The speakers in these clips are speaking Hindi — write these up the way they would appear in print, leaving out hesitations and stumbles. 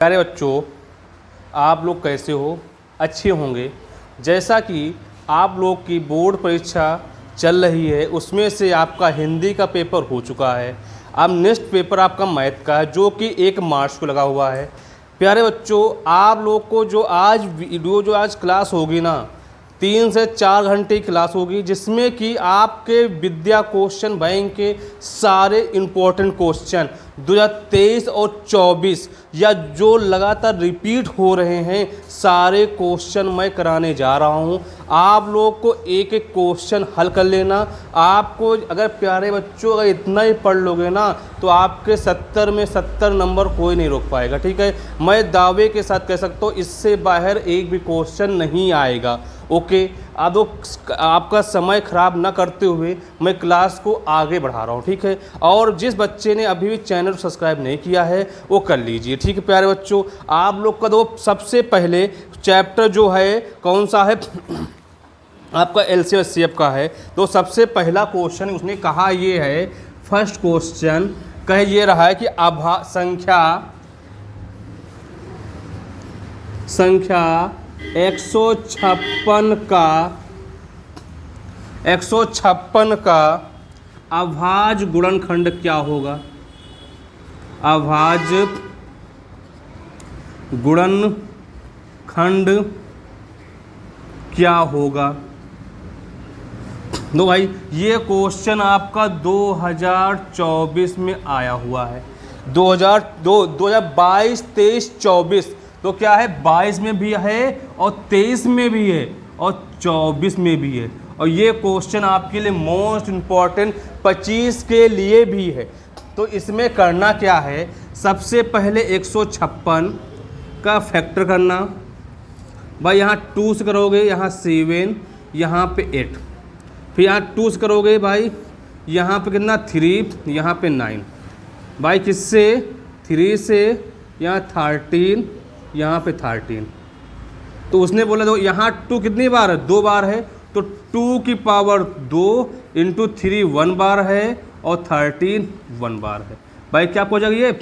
प्यारे बच्चों, आप लोग कैसे हो? अच्छे होंगे। जैसा कि आप लोग की बोर्ड परीक्षा चल रही है, उसमें से आपका हिंदी का पेपर हो चुका है। अब नेक्स्ट पेपर आपका मैथ का है, जो कि 1 मार्च को लगा हुआ है। प्यारे बच्चों, आप लोग को जो आज क्लास होगी ना, 3 से 4 घंटे की क्लास होगी, जिसमें कि आपके विद्या क्वेश्चन बैंक के सारे इम्पोर्टेंट क्वेश्चन 2023 और 24 या जो लगातार रिपीट हो रहे हैं, सारे क्वेश्चन मैं कराने जा रहा हूं। आप लोग को एक एक क्वेश्चन हल कर लेना। आपको अगर प्यारे बच्चों अगर इतना ही पढ़ लोगे ना, तो आपके 70 में 70 नंबर कोई नहीं रोक पाएगा। ठीक है, मैं दावे के साथ कह सकता हूँ, इससे बाहर एक भी क्वेश्चन नहीं आएगा। ओके, अब आपका समय ख़राब ना करते हुए मैं क्लास को आगे बढ़ा रहा हूँ। ठीक है, और जिस बच्चे ने अभी भी चैनल सब्सक्राइब नहीं किया है वो कर लीजिए। ठीक है प्यारे बच्चों, आप लोग का तो सबसे पहले चैप्टर जो है कौन सा है आपका LCM SCF का है। तो सबसे पहला क्वेश्चन उसने कहा ये है, फर्स्ट क्वेश्चन कह ये रहा है कि संख्या 156 का अभाज्य गुणनखंड क्या होगा? अभाज्य गुणनखंड क्या होगा? तो भाई ये क्वेश्चन आपका 2024 में आया हुआ है। 2022, 23, 24 तो क्या है, 22 में भी है और 23 में भी है और 24 में भी है। और ये क्वेश्चन आपके लिए मोस्ट इम्पॉर्टेंट 25 के लिए भी है। तो इसमें करना क्या है, सबसे पहले 156 का फैक्टर करना। भाई यहाँ 2 से करोगे, यहाँ 7, यहाँ पे 8, फिर यहाँ 2 से करोगे भाई, यहाँ पे कितना 3, यहाँ पे 9। भाई किससे 3 से, यहाँ 13, यहाँ पे 13। तो उसने बोला दो, यहाँ 2 कितनी बार है, 2 बार है, तो 2 की पावर 2 इंटू 3 1 बार है और 13 1 बार है। भाई क्या हो जाएगा, ये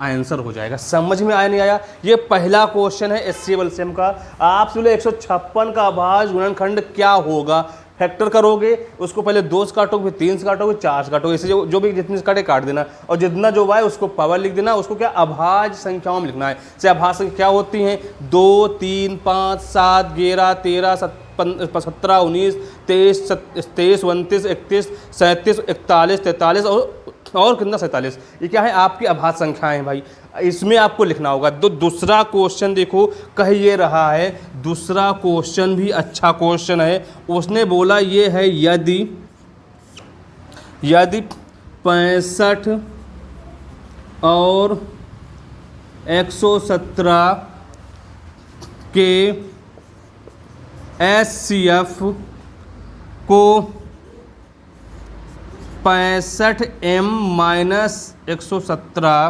आंसर हो जाएगा। समझ में आया नहीं आया? ये पहला क्वेश्चन है SCF LCM का। आपसे बोले 156 का अभाज्य गुणनखंड क्या होगा, फैक्टर करोगे, उसको पहले 2 से काटोगे, फिर 3 से काटोगे, 4 से काटोगे, इसे जो भी जितने से काटे काट देना, और जितना जो आए उसको पावर लिख देना। उसको क्या अभाज्य संख्याओं में लिखना है। जैसे अभाज्य संख्या क्या होती हैं, 2, 3, 5, 7, 11, 13, 17, 19, 23, 29, 31, 37, 41, 43 और कितना 47। ये क्या है, आपकी अभाज्य संख्याएं हैं भाई, इसमें आपको लिखना होगा। तो दूसरा क्वेश्चन देखो, कह ये रहा है, दूसरा क्वेश्चन भी अच्छा क्वेश्चन है। उसने बोला ये है, यदि 65 और 117 के SCF को 65m - 117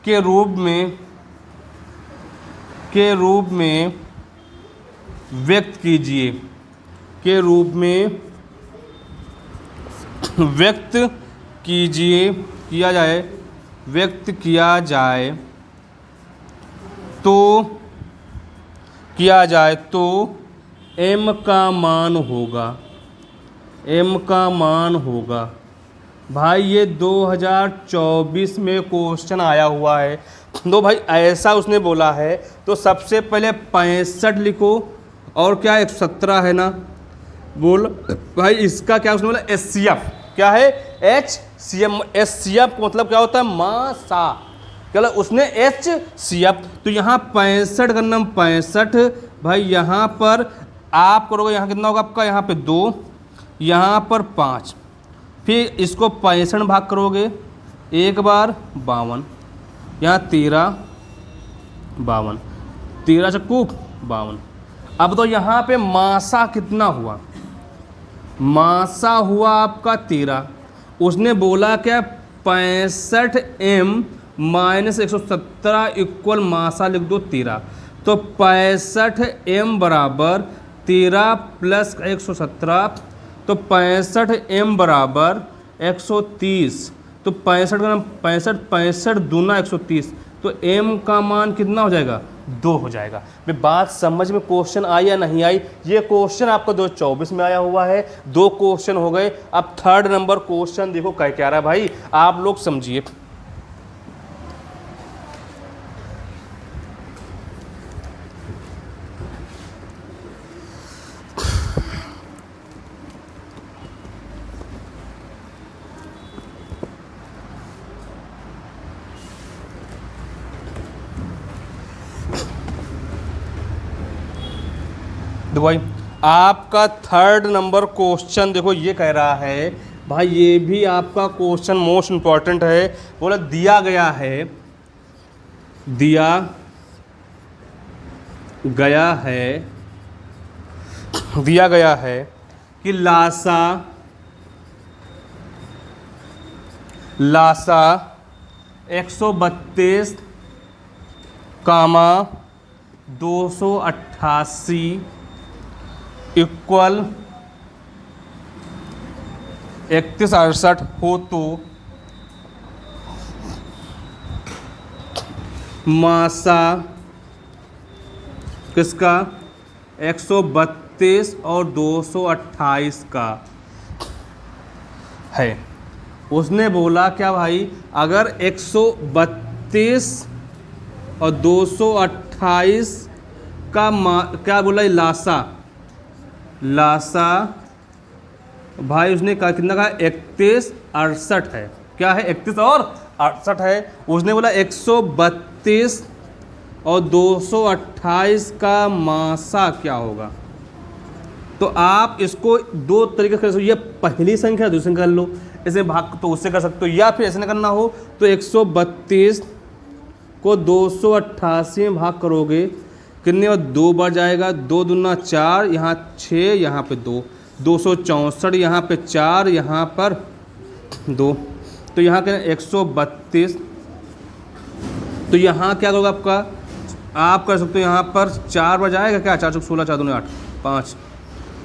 के रूप में व्यक्त कीजिए, व्यक्त किया जाए तो m का मान होगा। भाई ये 2024 में क्वेश्चन आया हुआ है। तो भाई ऐसा उसने बोला है, तो सबसे पहले 65 लिखो, और क्या 117 है ना, बोल भाई इसका क्या उसने बोला, SCF क्या है, HCF। SCF मतलब क्या होता है, मासा, क्या उसने HCF। तो यहाँ 65 करना, 65 भाई, यहाँ पर आप करोगे, यहाँ कितना होगा आपका, यहाँ पे 2, यहाँ पर 5, फिर इसको 65 भाग करोगे, 1 बार 52, यहाँ 13, 52, 13 चक्कू 52। अब तो यहाँ पे मासा कितना हुआ, मासा हुआ आपका 13। उसने बोला क्या, 65m - 117 इक्वल मासा लिख दो 13। तो 65m बराबर 13 + 117, तो 65m बराबर 130। तो 65 का 65 दूना 130, तो तो m का मान कितना हो जाएगा, 2 हो जाएगा। भाई बात समझ में क्वेश्चन आई या नहीं आई? ये क्वेश्चन आपका 2024 में आया हुआ है, 2 क्वेश्चन हो गए। अब थर्ड नंबर क्वेश्चन देखो क्या रहा है भाई, आप लोग समझिए। देखो भाई आपका थर्ड नंबर क्वेश्चन देखो ये कह रहा है भाई, ये भी आपका क्वेश्चन मोस्ट इंपॉर्टेंट है। बोला दिया गया है कि लासा 132, 288 इक्वल 3168 हो तो मासा किसका, 132 और 228 का है। उसने बोला क्या भाई, अगर 132 और 228 का क्या बोला, लासा भाई उसने कहा कितना कहा, 31 68 है। क्या है, 31 और 68 है। उसने बोला 132 और 228 का मासा क्या होगा। तो आप इसको 2 तरीके से कर सकते हो, ये पहली संख्या दूसरी संख्या कर लो, इसे भाग तो उससे कर सकते हो, या फिर ऐसे ना करना हो तो 132 को 288 में भाग करोगे, कितने बार 2 बार जाएगा, 2 दूना 4, यहाँ 6, यहाँ पे 2, 264, यहाँ पे 4, यहाँ पर 2, तो यहाँ क्या 132। तो यहाँ क्या होगा आपका, आप कर सकते हो यहाँ पर 4 बार जाएगा क्या, 4 चौक 16, 4 दूनी 8,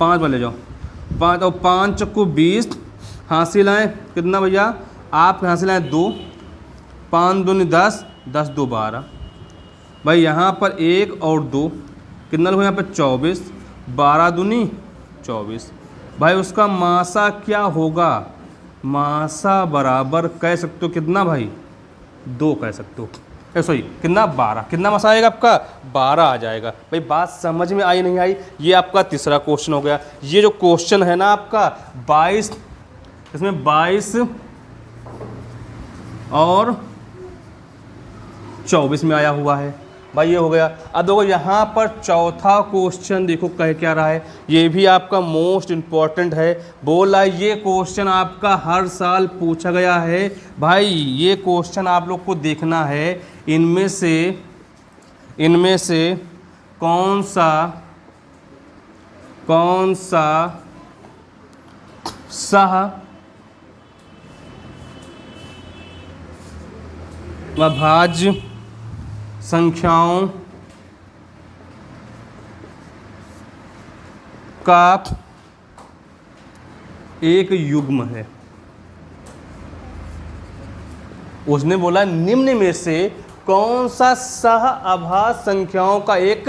5 बार ले जाओ, 5 और 5 चक्कू 20, हासिल आए कितना भैया, आप हासिल आए 2, 5 दूनी 10, 10 2 12। भाई यहाँ पर 1 और 2 कितना लोग यहाँ पर 24, 12 दूनी 24। भाई उसका मासा क्या होगा, मासा बराबर कह सकते हो कितना भाई, 2 कह सकते हो, सॉरी कितना 12, कितना मासा आएगा आपका 12 आ जाएगा। भाई बात समझ में आई नहीं आई? ये आपका तीसरा क्वेश्चन हो गया। ये जो क्वेश्चन है ना आपका 22, इसमें 22 और 24 में आया हुआ है भाई, ये हो गया। अब देखो यहाँ पर चौथा क्वेश्चन देखो कह क्या रहा है, ये भी आपका मोस्ट इम्पॉर्टेंट है। बोला ये क्वेश्चन आपका हर साल पूछा गया है भाई, ये क्वेश्चन आप लोग को देखना है, इनमें से कौन सा सहअभाज्य संख्याओं का एक युग्म है। उसने बोला निम्न में से कौन सा सहअभाज्य संख्याओं का एक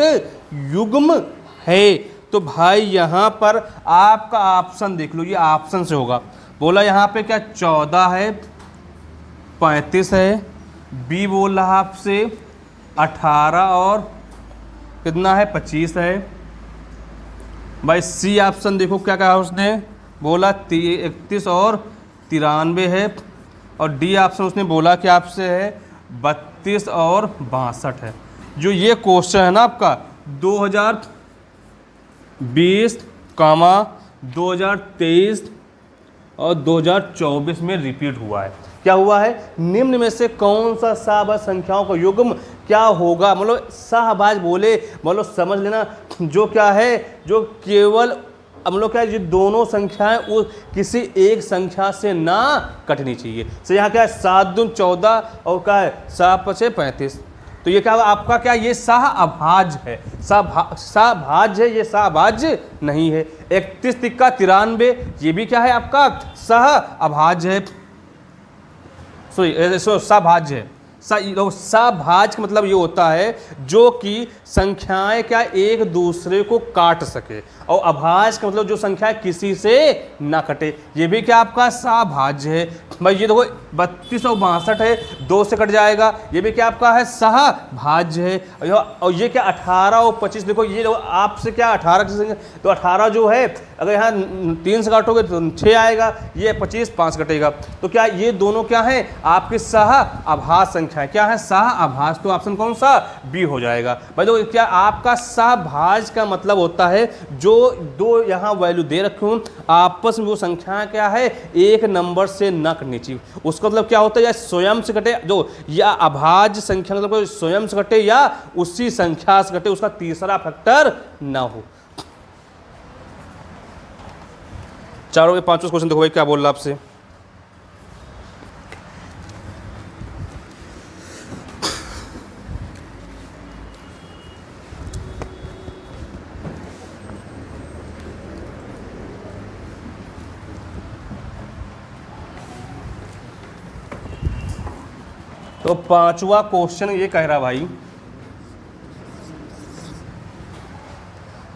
युग्म है। तो भाई यहाँ पर आपका ऑप्शन देख लो, ये ऑप्शन से होगा। बोला यहाँ पे क्या 14 है, 35 है, बी बोल रहा आपसे 18 और कितना है 25 है। भाई सी ऑप्शन देखो क्या कहा उसने, बोला 31 और 93 है, और डी ऑप्शन उसने बोला कि आपसे है 32 और 62 है। जो ये क्वेश्चन है ना आपका 2020, 2023 और 2024 में रिपीट हुआ है। क्या हुआ है, निम्न में से कौन सा सहअभाज्य संख्याओं का युग्म क्या होगा। मतलब सहअभाज्य बोले मतलब समझ लेना, जो क्या है, जो केवल हम लोग क्या है, जो दोनों संख्याएं वो किसी एक संख्या से ना कटनी चाहिए। तो यहाँ क्या है 7 दून 14 और क्या है 7 5 35। तो ये क्या आपका क्या, ये सहअभाज्य है, सहभाज्य है, ये सहअभाज्य नहीं है। 31 तिक्का 93, ये भी क्या है आपका सहअभाज्य है, सहभाज्य है। सभाज्य का मतलब ये होता है जो कि संख्याएं क्या एक दूसरे को काट सके, और अभाज्य का मतलब जो संख्या किसी से ना कटे, ये भी क्या आपका सभाज्य है। भाई ये देखो 32 और 62 है, 2 से कट जाएगा, ये भी क्या आपका है सहभाज्य है। और ये क्या 18 और 25, देखो ये देखो आपसे क्या 18 की संख्या, तो 18 जो है अगर यहाँ 3 से काटोगे तो 6 आएगा, ये 25 5 कटेगा, तो क्या ये दोनों क्या है आपके सहअभाज्य संख्या, क्या है सहअभाज्य, तो ऑप्शन कौन सा बी हो जाएगा। भाई तो क्या आपका सहभाज्य का मतलब होता है जो दो यहाँ वैल्यू दे रखे हूँ आपस में वो संख्या क्या है एक नंबर से न कटनी चाहिए, उसका मतलब क्या होता है या स्वयं से कटे, जो या अभाज्य संख्या मतलब स्वयं से कटे या उसी संख्या से कटे, उसका तीसरा फैक्टर ना हो। चारों के पांचों क्वेश्चन देखो भाई क्या बोल रहा आपसे। तो पांचवा क्वेश्चन ये कह रहा भाई,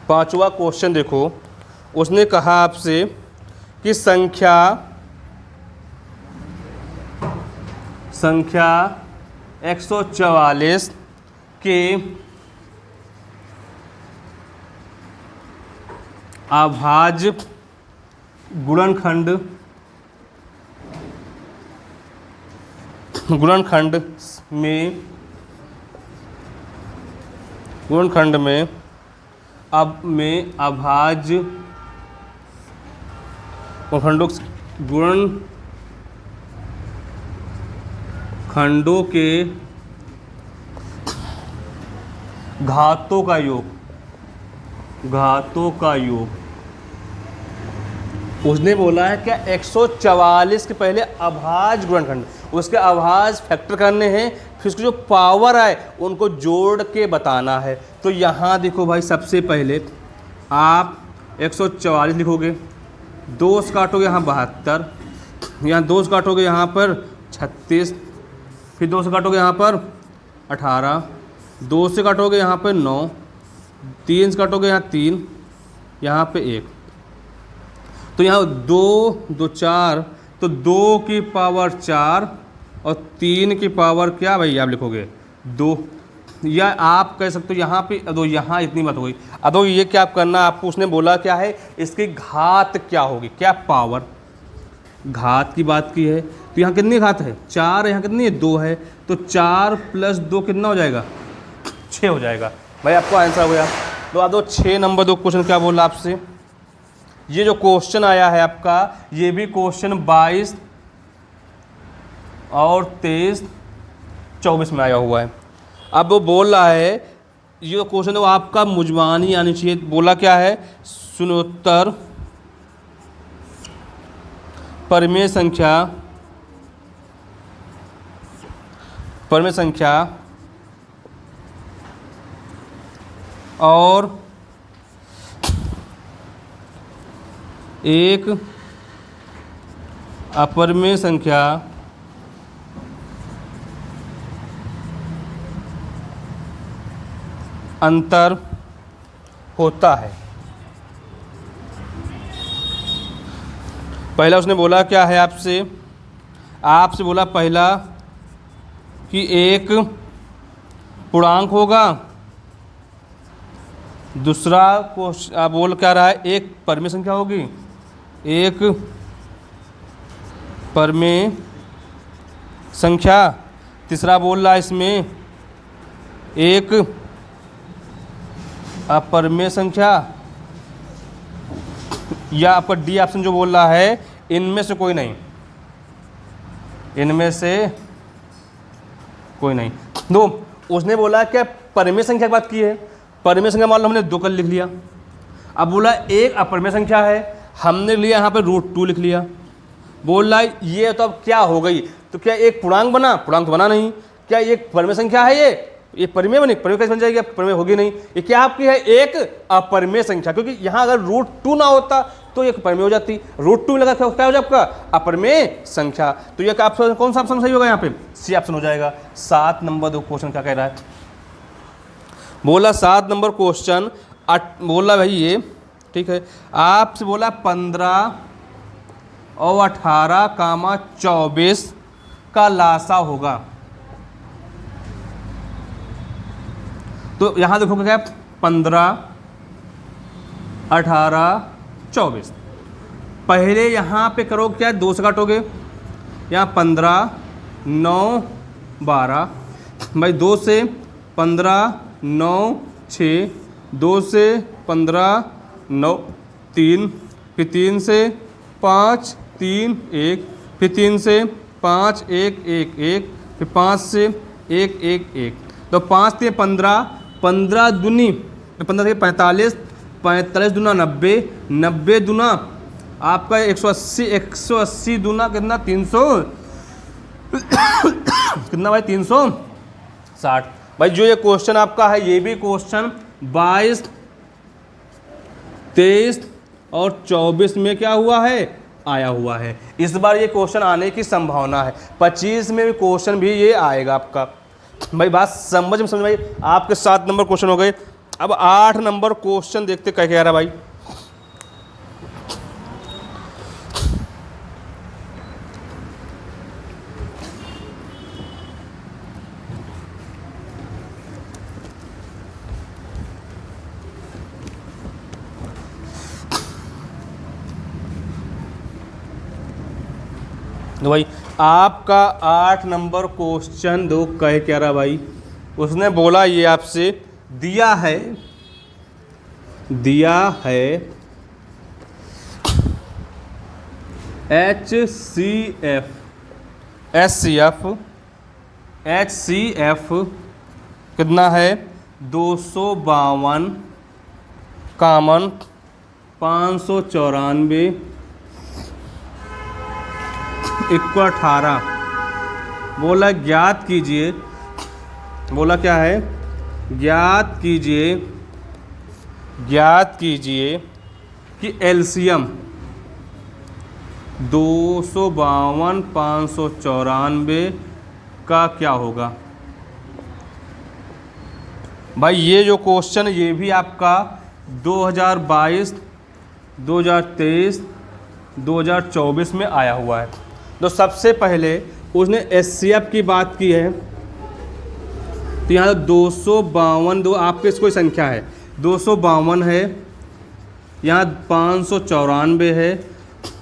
पांचवा क्वेश्चन देखो, उसने कहा आपसे कि संख्या 144 के अभाज्य गुणनखंड में अभाज्य गुणनखंडों के घातों का योग, उसने बोला है क्या 144 के पहले अभाज्य गुणनखंड, उसके अभाज्य फैक्टर करने हैं, फिर उसकी जो पावर है उनको जोड़ के बताना है। तो यहाँ देखो भाई सबसे पहले आप 144 लिखोगे, 2 से काटोगे यहाँ 72, यहाँ 2 से काटोगे यहाँ पर 36, फिर 2 से काटोगे यहाँ पर 18, 2 से काटोगे यहाँ पर 9, 3 से काटोगे यहाँ 3, यहाँ पे 1, तो यहाँ 2 2 4, तो 2 की पावर 4 और 3 की पावर क्या भाई आप लिखोगे 2, या आप कह सकते हो यहाँ पे अदो यहाँ इतनी बात हो गई। अदो ये क्या आप करना, आपको उसने बोला क्या है इसकी घात क्या होगी, क्या पावर, घात की बात की है, तो यहाँ कितनी घात है 4, यहाँ कितनी है 2 है, तो 4 + 2 कितना हो जाएगा 6 हो जाएगा। भाई आपको आंसर हो गया। तो अब 6 नंबर 2 क्वेश्चन क्या बोला आपसे, ये जो क्वेश्चन आया है आपका ये भी क्वेश्चन 22 और 23 24 में आया हुआ है। अब वो बोल रहा है ये क्वेश्चन है वो आपका मुजबानी आनी चाहिए। बोला क्या है, शून्योत्तर परिमेय संख्या और एक अपरिमेय संख्या अंतर होता है। पहला उसने बोला क्या है आपसे बोला पहला कि एक पूर्णांक होगा, दूसरा बोल क्या रहा है एक परिमेय संख्या होगी, एक परिमेय संख्या, तीसरा बोल रहा है इसमें एक अपरिमेय संख्या, या आपका डी ऑप्शन जो बोल रहा है इनमें से कोई नहीं, इनमें से कोई नहीं। दो उसने बोला क्या परिमेय संख्या की बात की है, परिमेय संख्या मान लो हमने 2 कल लिख लिया। अब बोला एक अपरिमेय संख्या है, हमने लिया यहाँ पे √2 लिख लिया। बोल रहा है ये तो अब क्या हो गई, तो क्या एक पूर्णांक बना, पूर्णांक तो बना नहीं, क्या एक परिमेय संख्या है, ये परिमेय बनी, परिमेय कैसे बन जाएगी, परिमेय होगी नहीं। ये क्या आपकी है एक अपरिमेय संख्या, क्योंकि यहाँ अगर √2 ना होता तो ये परिमेय हो जाती। रूट 2 में लगा क्या हो जाए आपका अपरिमेय संख्या। तो ये ऑप्शन कौन सा ऑप्शन सही होगा यहाँ पे? सी ऑप्शन हो जाएगा। 7 नंबर दो क्वेश्चन क्या कह रहा है? बोला 7 नंबर क्वेश्चन बोला भाई ये ठीक है, आपसे बोला 15 और 18 कामा 24 का लासा होगा। तो यहां देखो क्या 15 18 24। पहले यहां पे करो क्या, 2 से काटोगे, यहाँ 15 9 12 भाई, 2 से 15 9 6, 2 से 15 9 3, फिर 3 से 5 3 1, फिर 3 से 5 1 1 1, फिर 5 से 1 1 1। तो 5 से 15 15 दूनी 15 से 45 45 दूना 90 90 दूना आपका 180 180 दूना कितना 300 कितना भाई 360। भाई जो ये क्वेश्चन आपका है ये भी क्वेश्चन 22 23 और 24 में क्या हुआ है, आया हुआ है। इस बार ये क्वेश्चन आने की संभावना है। 25 में भी क्वेश्चन भी ये आएगा आपका। भाई बात समझ में समझ भाई, आपके 7 नंबर क्वेश्चन हो गए। अब 8 नंबर क्वेश्चन देखते क्या कह रहा है भाई। तो भाई आपका 8 नंबर क्वेश्चन दो कह क्या रहा भाई, उसने बोला ये आपसे दिया है HCF कितना है 252 कामन 594 इक्वल 18। बोला ज्ञात कीजिए, बोला क्या है ज्ञात कीजिए कि एलसीएम 252 594 का क्या होगा। भाई ये जो क्वेश्चन ये भी आपका 2022 2023 2024 में आया हुआ है। तो सबसे पहले उसने एचसीएफ की बात की है, तो यहाँ 252 दो आपके कोई संख्या है 252 है, यहाँ 594 है।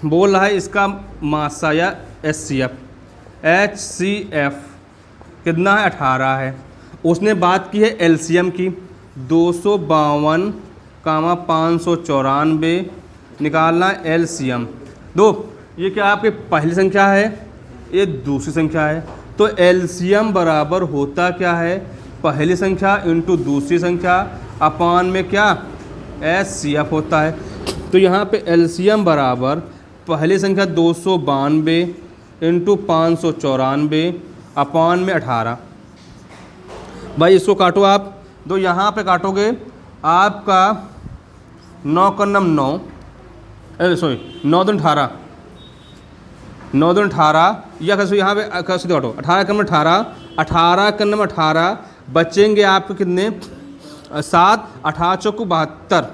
बोल रहा है इसका मासा या HCF कितना है 18 है। उसने बात की है एलसीएम की 252 कामा 594 निकालना एलसीएम। दो ये क्या आपकी पहली संख्या है, ये दूसरी संख्या है। तो एलसीएम बराबर होता क्या है पहली संख्या इंटू दूसरी संख्या अपान में क्या HCF होता है। तो यहाँ पे एलसीएम बराबर पहली संख्या 292 इंटू 594 अपान में 18। भाई इसको काटो आप, दो यहाँ पे काटोगे आपका 9 का नम 9 सॉरी 9 दूनी 18 9 दूनी 18 या कैसे यहाँ पे कैसे काटो 18 का नंबर 18 का नंबर 18 बचेंगे आपके कितने 7 18 चौको 72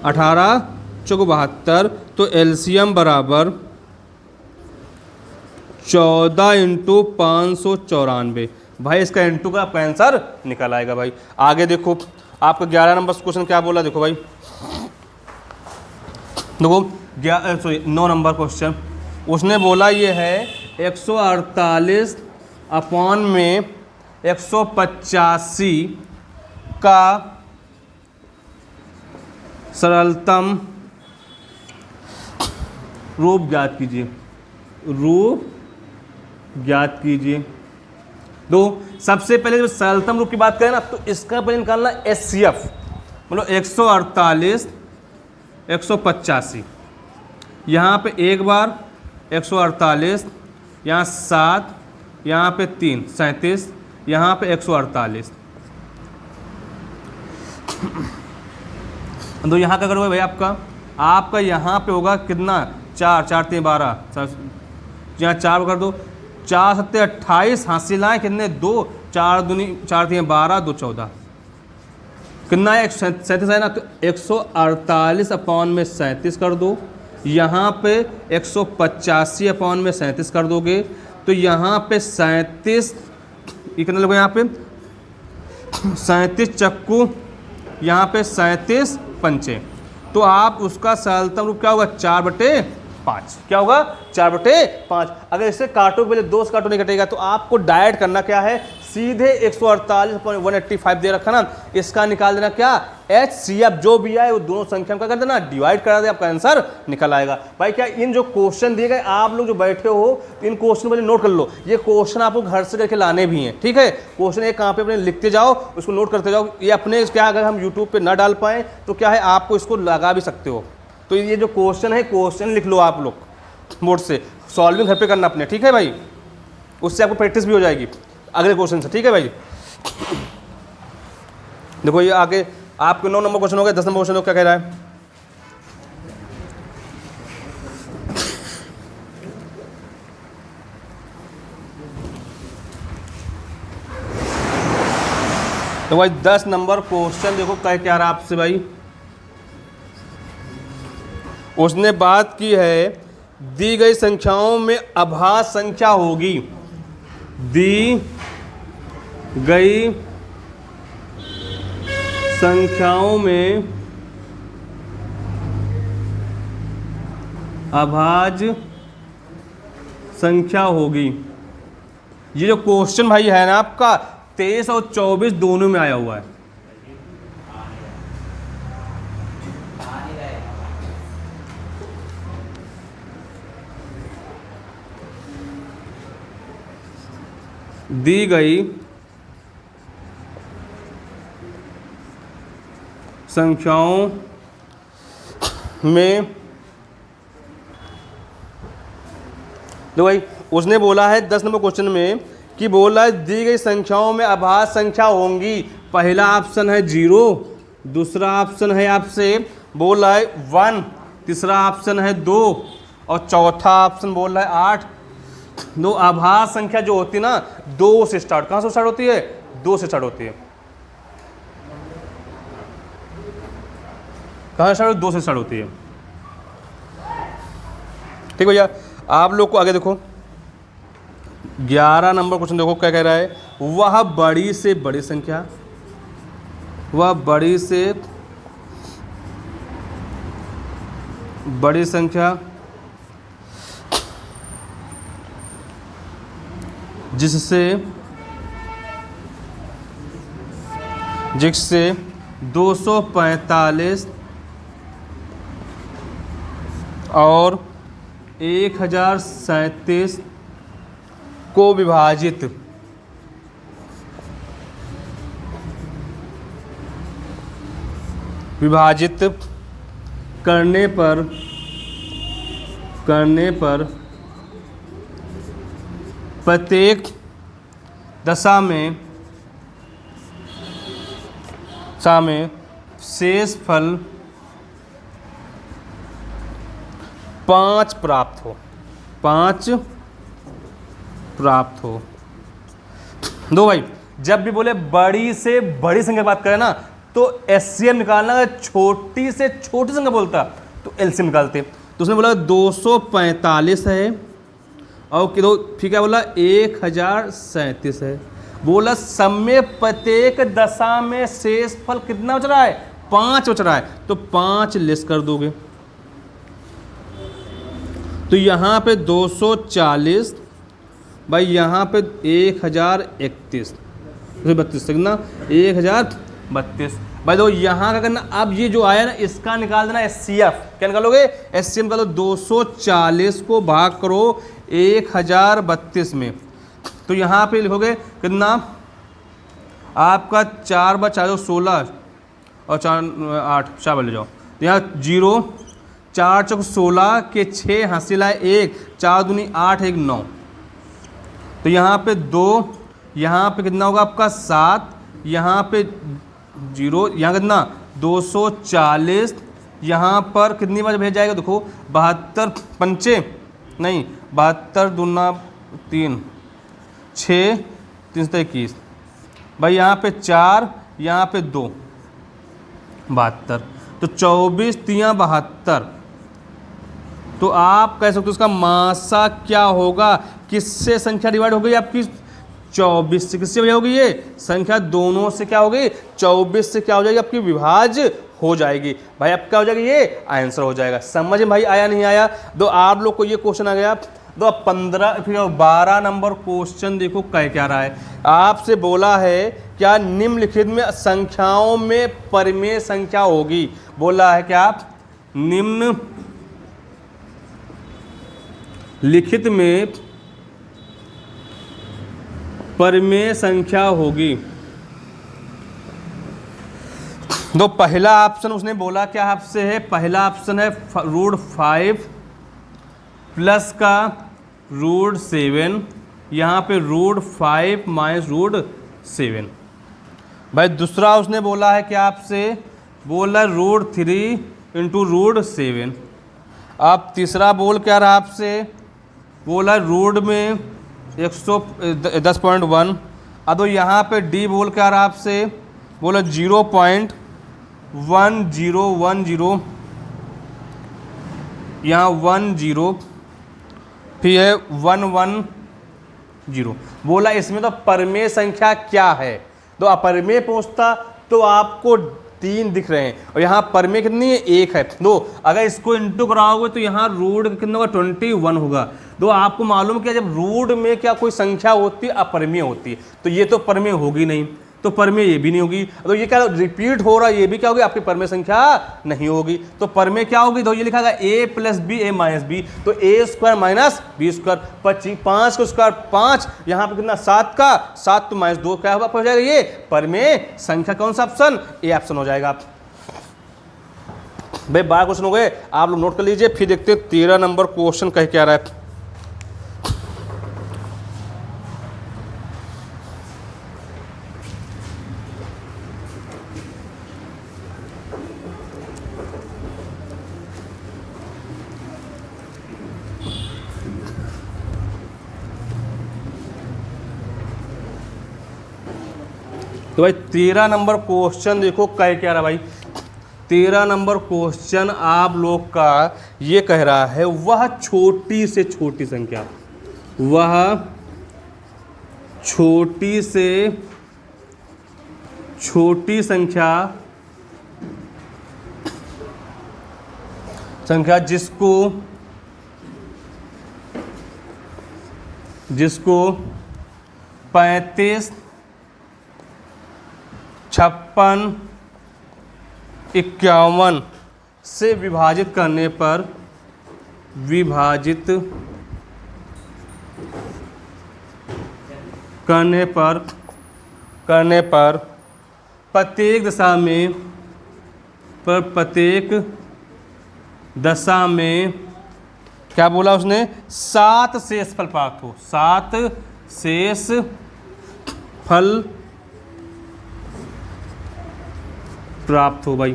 18 चौको 72। तो एलसीएम बराबर 14 इंटू 594। भाई इसका इंटू का आपका आंसर निकल आएगा। भाई आगे देखो आपका 11 नंबर क्वेश्चन क्या बोला, देखो भाई देखो 9 नंबर क्वेश्चन उसने बोला ये है 148 अपान में 185 का सरलतम रूप ज्ञात कीजिए। रूप ज्ञात कीजिए। दो सबसे पहले जब सरलतम रूप की बात करें ना तो इसका पहले निकालना HCF, मतलब 148 185 यहाँ पे एक बार 148 यहाँ 7 यहाँ पे 3 37 यहाँ पे 148। तो यहाँ क्या करोगे भाई आपका आपका यहाँ पे होगा कितना, 4, 4 3 12, यहाँ 4 कर दो, 4 7 28, हासिल आए कितने 2, 4 दूनी 4 3 12, 2 14, कितना है 137 है ना, तो 148 अपॉन में 37 कर दो, यहाँ पे 185 अपॉन में 37 कर दोगे, तो यहाँ पे 37, ये कितना लोगे यहाँ पे 37 चक्कू, यहाँ पे 37 पंचे, तो आप उसका सरलतम रूप क्या होगा 4/5, क्या होगा 4/5। अगर इसे काटो पहले 2 से काटो नहीं कटेगा, तो आपको डायरेक्ट करना क्या है, सीधे 148/185 दे रखा ना, इसका निकाल देना क्या HCF, जो भी आए वो दोनों संख्या में कर देना, डिवाइड करा दे, आपका आंसर निकल आएगा। भाई क्या इन जो क्वेश्चन दिए गए, आप लोग जो बैठे हो इन क्वेश्चन पहले नोट कर लो, ये क्वेश्चन आपको घर से करके लाने भी हैं, ठीक है। क्वेश्चन एक कहाँ पे अपने लिखते जाओ, उसको नोट करते जाओ, ये अपने क्या अगर हम यूट्यूब पे ना डाल पाएँ तो क्या है आपको इसको लगा भी सकते हो। तो ये जो क्वेश्चन है, क्वेश्चन लिख लो आप लोग बोर्ड से, सॉल्विंग घर पे करना अपने, ठीक है भाई, उससे आपको प्रैक्टिस भी हो जाएगी अगले क्वेश्चन से, ठीक है भाई। देखो ये आगे आपके 9 नंबर क्वेश्चन हो गए, 10 नंबर क्वेश्चन क्या कह रहा है, तो भाई 10 नंबर क्वेश्चन देखो क्या रहा आपसे भाई। उसने बात की है दी गई संख्याओं में अभाज्य संख्या होगी, दी गई संख्याओं में अभाज्य संख्या होगी। ये जो क्वेश्चन भाई है ना आपका 23 और 24 दोनों में आया हुआ है। दी गई संख्याओं में, तो भाई उसने बोला है 10 नंबर क्वेश्चन में कि बोला है दी गई संख्याओं में अभाज्य संख्या होंगी। पहला ऑप्शन है 0, दूसरा ऑप्शन है आपसे बोला है 1, तीसरा ऑप्शन है 2 और चौथा ऑप्शन बोल रहा है 8। दो अभाज्य संख्या जो होती है ना 2 से स्टार्ट, कहाँ से स्टार्ट होती है, 2 से स्टार्ट होती है, कहाँ स्टार्ट, 2 से स्टार्ट होती है, ठीक भैया। आप लोग को आगे देखो 11 नंबर क्वेश्चन देखो क्या कह रहा है, वह बड़ी से बड़ी संख्या, वह बड़ी से बड़ी संख्या जिससे 245 और 1037 को विभाजित करने पर प्रत्येक दशा में शेष फल 5 प्राप्त हो। दो भाई जब भी बोले बड़ी से बड़ी संख्या की बात करें ना तो एचसीएम निकालना, अगर छोटी से छोटी संख्या बोलता तो एलसीएम निकालते। तो उसने बोला 245 है और फिर क्या बोला 1037 है, बोला सब में प्रत्येक दशा में शेष फल कितना बच रहा है, 5 बच रहा है, तो 5 लेस कर दोगे तो यहाँ पे 240 भाई, यहाँ पे 1031 32 कितना 1032 भाई। तो यहाँ का करना, अब ये जो आया ना इसका निकाल देना एचसीएफ। क्या निकालोगे, एचसीएफ निकालो। 240 को भाग करो 1032 में, तो यहाँ पे लिखोगे कितना आपका 4 × 4 16 और 4 8 4 ले जाओ, तो यहाँ 0 4 × 16 के 6 हासिल है 1, 4 दूनी 8 1 9, तो यहाँ पे 2, यहाँ पे कितना होगा आपका 7, यहाँ पे 0, यहाँ कितना 240 यहाँ पर कितनी बार भेज जाएगा, देखो 72 पंचे नहीं 72 दूना 3 6 3 21 भाई, यहाँ पे 4 यहाँ पे 2 72, तो 24 तियाँ 72। तो आप कह सकते हो उसका मासा क्या होगा, किससे संख्या डिवाइड हो गई आपकी 24 से, किससे होगी ये संख्या दोनों से क्या होगी 24 से क्या हो जाएगी आपकी विभाज्य हो जाएगी। भाई अब क्या हो जाएगा, ये आंसर हो जाएगा। समझ में भाई आया नहीं आया। तो आप लोग को ये क्वेश्चन आ गया। तो अब 15 फिर 12 नंबर क्वेश्चन देखो कह क्या रहा है, आपसे बोला है क्या निम्नलिखित में संख्याओं में परिमेय संख्या होगी। बोला है क्या निम्न लिखित में परिमेय संख्या होगी। तो पहला ऑप्शन उसने बोला क्या आपसे है, पहला ऑप्शन है √5 प्लस का √7, यहाँ पे √5 माइनस √7। भाई दूसरा उसने बोला है क्या आपसे, बोला √3 इंटू √7। अब तीसरा बोल क्या रहा आपसे, बोला रूट में 110.1। अब तो यहाँ पे डी बोल क्या रहा आपसे, बोला 0.1010, यहाँ 10 फिर है 110। बोला इसमें तो परिमेय संख्या क्या है। तो अपरिमेय पूछता तो आपको 3 दिख रहे हैं और यहाँ परिमेय कितनी है 1 है। तो अगर इसको इंटू कराओगे तो यहाँ रूट कितना होगा 21 होगा। तो आपको मालूम क्या जब रूट में क्या कोई संख्या होती है अपरिमेय होती है, तो ये तो परिमेय होगी नहीं, तो परिमेय ये भी नहीं होगी। तो ये क्या रिपीट हो रहा है, ये भी क्या होगी आपकी परिमेय संख्या नहीं होगी। तो परिमेय क्या होगी, तो ये लिखा गया a plus B A minus B, तो a square minus B square 25, 5 का स्क्वायर 5, यहाँ पे कितना 7 का 7 तो माइनस 2 क्या होगा हो जाएगा ये परिमेय संख्या। कौन सा ऑप्शन, ए ऑप्शन हो जाएगा। भाई 12 क्वेश्चन हो गए, आप लोग नोट कर लीजिए। फिर देखते हैं 13 नंबर क्वेश्चन कह के आ रहा है। तो भाई 13 नंबर क्वेश्चन देखो कह क्या रहा भाई। 13 नंबर क्वेश्चन आप लोग का ये कह रहा है वह छोटी से छोटी संख्या, वह छोटी से छोटी संख्या जिसको 35, 56, 51 से विभाजित करने पर प्रत्येक दशा में क्या बोला उसने 7 शेष फल प्राप्त हो, 7 शेष फल प्राप्त हो। भाई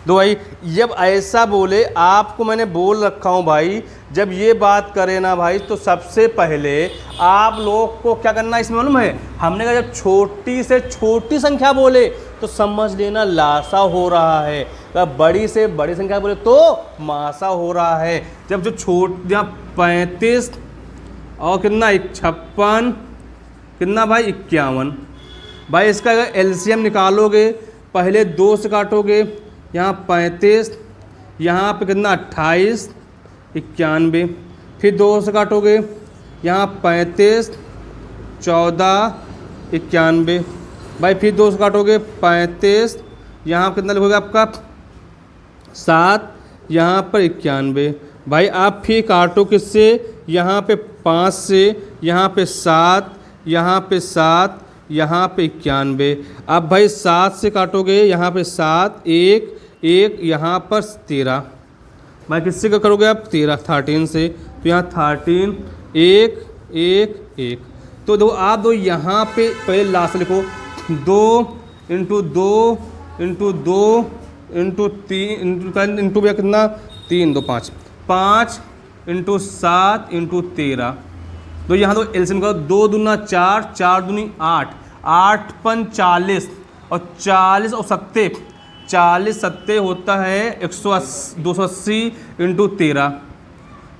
तो भाई जब ऐसा बोले, आपको मैंने बोल रखा हूँ भाई, जब ये बात करे ना भाई तो सबसे पहले आप लोग को क्या करना इसमें मालूम है, हमने कहा जब छोटी से छोटी संख्या बोले तो समझ लेना लासा हो रहा है, जब बड़ी से बड़ी संख्या बोले तो मासा हो रहा है। जब जो यहाँ 35 और कितना 56 कितना भाई 51। भाई इसका अगर एलसीएम निकालोगे, पहले 2 से काटोगे, यहाँ 35, यहाँ पे कितना 28, 91, फिर 2 से काटोगे, यहाँ 35, 14, 91, भाई फिर 2 से काटोगे 35, यहाँ कितना लिखोगे आपका 7, यहाँ पर 91। भाई आप फिर काटो किससे, यहाँ पे 5 से, यहाँ पे 7, यहाँ पे 7, यहाँ पे 91। अब भाई 7 से काटोगे, यहाँ पे 7, 1, 1, यहाँ पर 13। भाई किससे का करोगे आप 13 से, तो यहाँ 13, 1, 1, 1। तो दो आप दो यहाँ पे पहले लास्ट लिखो, 2 इंटू 2 इंटू 2 इंटू 3 इंटू भैया कितना 3 2 5 5 इंटू 7 इंटू 13। तो यहाँ तो एलसीएम करो 2 दूना 4 4 दूनी 8 8 पन 40 और 40 और 7 40 7 होता है 280 इंटू 13।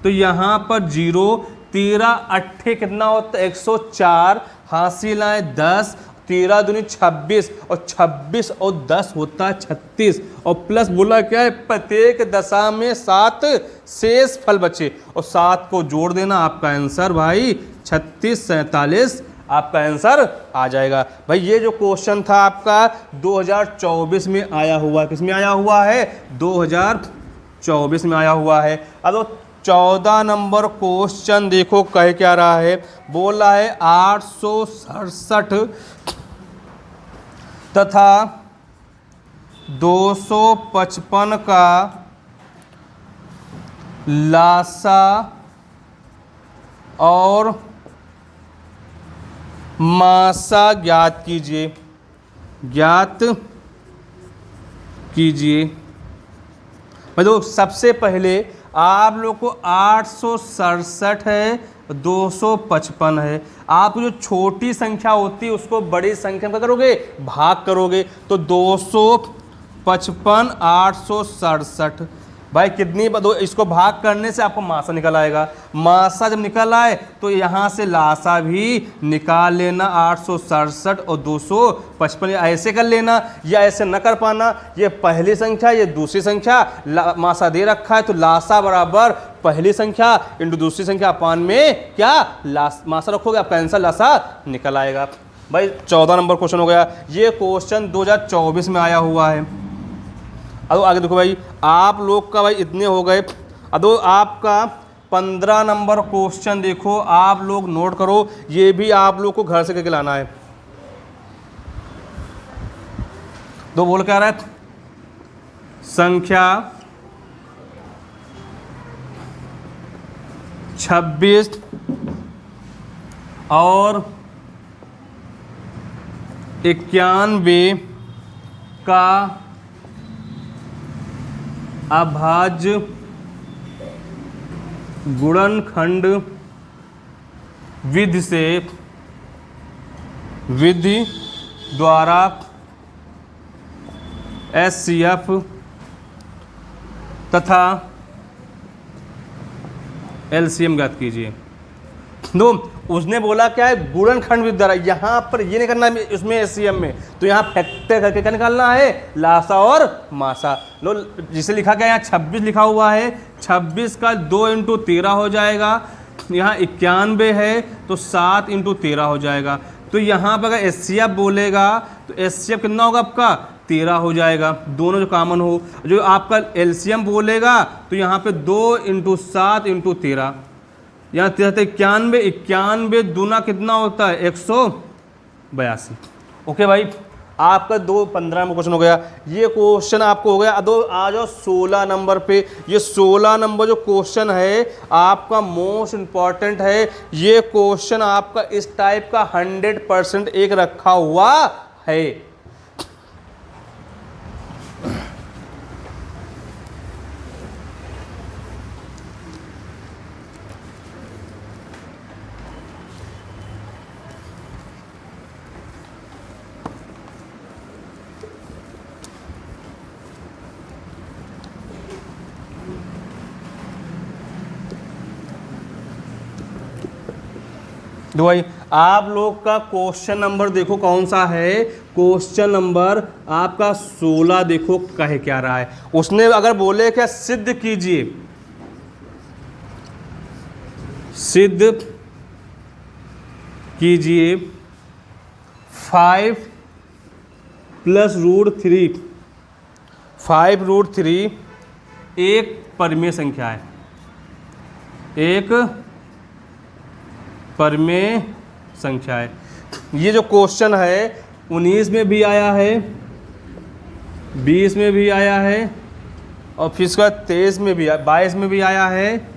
तो यहाँ पर 0 13 8 कितना होता है 104 हासिल आए 10 13 दूनी 26 और 26 और 10 होता है 36 और प्लस बोला क्या है प्रत्येक दशा में 7 शेष फल बचे और 7 को जोड़ देना आपका आंसर भाई 36 47 आपका आंसर आ जाएगा। भाई ये जो क्वेश्चन था आपका 2024 में आया हुआ, किस में आया हुआ है 2024 में आया हुआ है। अब 14 नंबर क्वेश्चन देखो कह क्या रहा है, बोल रहा है 867 तथा 255 का लासा और मासा ज्ञात कीजिए, ज्ञात कीजिए। मतलब सबसे पहले आप लोग को 867 है 255 है, आप जो छोटी संख्या होती है उसको बड़ी संख्या में क्या करोगे भाग करोगे, तो 255 867 भाई कितनी इसको भाग करने से आपको मासा निकल आएगा। मासा जब निकल आए तो यहाँ से लासा भी निकाल लेना 867 और 255 ऐसे कर लेना, या ऐसे न कर पाना ये पहली संख्या ये दूसरी संख्या मासा दे रखा है तो लासा बराबर पहली संख्या इंटू दूसरी संख्या अपान में क्या मासा रखोगे आपका आंसर लासा निकल आएगा। भाई 14 नंबर क्वेश्चन हो गया। ये क्वेश्चन 2024 में आया हुआ है। अब आगे देखो भाई आप लोग का भाई इतने हो गए। अब आपका 15 नंबर क्वेश्चन देखो, आप लोग नोट करो, ये भी आप लोग को घर से करके लाना है। तो बोल क्या रहा है संख्या 26 और 91 का अभाज्य गुणनखंड विधि द्वारा एचसीएफ तथा एलसीएम ज्ञात कीजिए। तो उसने बोला क्या है गुणनखंड विधि द्वारा, यहाँ पर ये नहीं करना है इसमें एचसीएम में, तो यहाँ फैक्टर करके क्या निकालना है लासा और मासा। लो जिसे लिखा गया यहाँ 26 लिखा हुआ है, 26 का 2 इंटू 13 हो जाएगा, यहाँ 91 है तो 7 इंटू 13 हो जाएगा। तो यहाँ पर अगर एचसीएफ बोलेगा तो एचसीएफ कितना होगा आपका 13 हो जाएगा, दोनों जो कॉमन हो। जो आपका एलसीएम बोलेगा तो यहाँ पे 2 इंटू 7 इंटू 13, यहाँ 91 91 दूना कितना होता है 182। ओके भाई आपका 15 में क्वेश्चन हो गया। ये क्वेश्चन आपको हो गया। आ जाओ 16 नंबर पे। ये 16 नंबर जो क्वेश्चन है आपका मोस्ट इम्पॉर्टेंट है। ये क्वेश्चन आपका इस टाइप का 100% एक रखा हुआ है। तो भाई आप लोग का क्वेश्चन नंबर देखो कौन सा है, क्वेश्चन नंबर आपका 16 देखो कहे क्या रहा है। उसने अगर बोले क्या सिद्ध कीजिए, सिद्ध कीजिए 5 प्लस रूट 3, 5 रूट 3 एक परिमेय संख्या है, एक परिमेय संख्या है। ये जो क्वेश्चन है 19 में भी आया है, 20 में भी आया है और फिर इसका 23 में भी 22 में भी आया है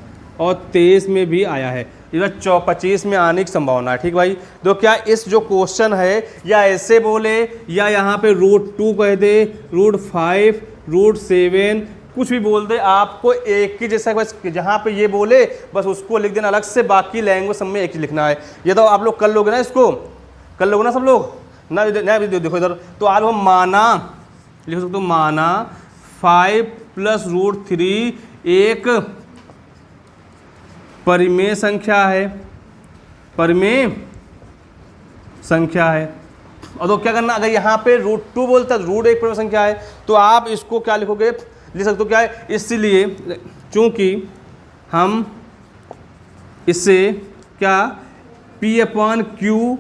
और 23 में भी आया है। इधर 25 में आने की संभावना है। ठीक भाई, तो क्या इस जो क्वेश्चन है या ऐसे बोले या यहाँ पे रूट 2 कह दे, रूट 5 √7 कुछ भी बोल दे, आपको एक ही जैसा, बस जहाँ पे ये बोले बस उसको लिख देना अलग से, बाकी लैंग्वेज सब में एक ही लिखना है। ये तो आप लोग कर लोगे ना, इसको कर लोगे ना सब लोग ना। देखो इधर, तो आप हम माना लिख सकते हो, माना 5 + √3 एक परिमेय संख्या है, परिमेय संख्या है। और तो क्या करना, अगर यहाँ पे √2 बोलता है, √1 परिमेय संख्या है, तो आप इसको क्या लिखोगे, लिख सकते हो क्या है, इसलिए चूंकि हम इससे क्या P/Q